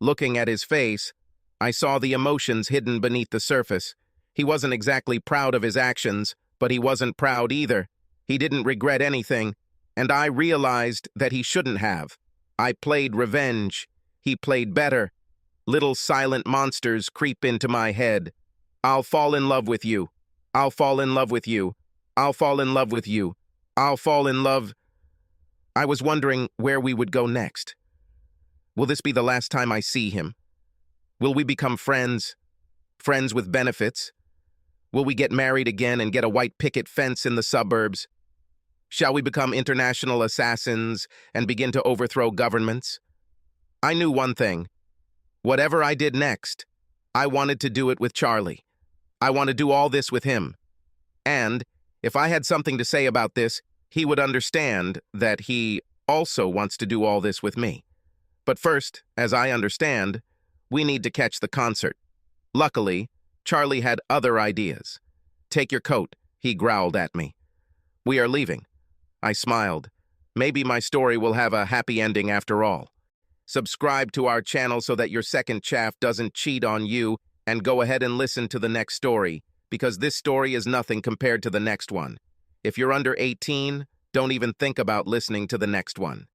Looking at his face, I saw the emotions hidden beneath the surface. He wasn't exactly proud of his actions, but he wasn't proud either. He didn't regret anything, and I realized that he shouldn't have. I played revenge. He played better. Little silent monsters creep into my head. I'll fall in love with you. I'll fall in love with you. I'll fall in love with you. I'll fall in love. I was wondering where we would go next. Will this be the last time I see him? Will we become friends? Friends with benefits? Will we get married again and get a white picket fence in the suburbs? Shall we become international assassins and begin to overthrow governments? I knew one thing. Whatever I did next, I wanted to do it with Charlie. I want to do all this with him. And if I had something to say about this, he would understand that he also wants to do all this with me. But first, as I understand, we need to catch the concert. Luckily, Charlie had other ideas. Take your coat, he growled at me. We are leaving. I smiled. Maybe my story will have a happy ending after all. Subscribe to our channel so that your second chaff doesn't cheat on you, and go ahead and listen to the next story, because this story is nothing compared to the next one. If you're under 18, don't even think about listening to the next one.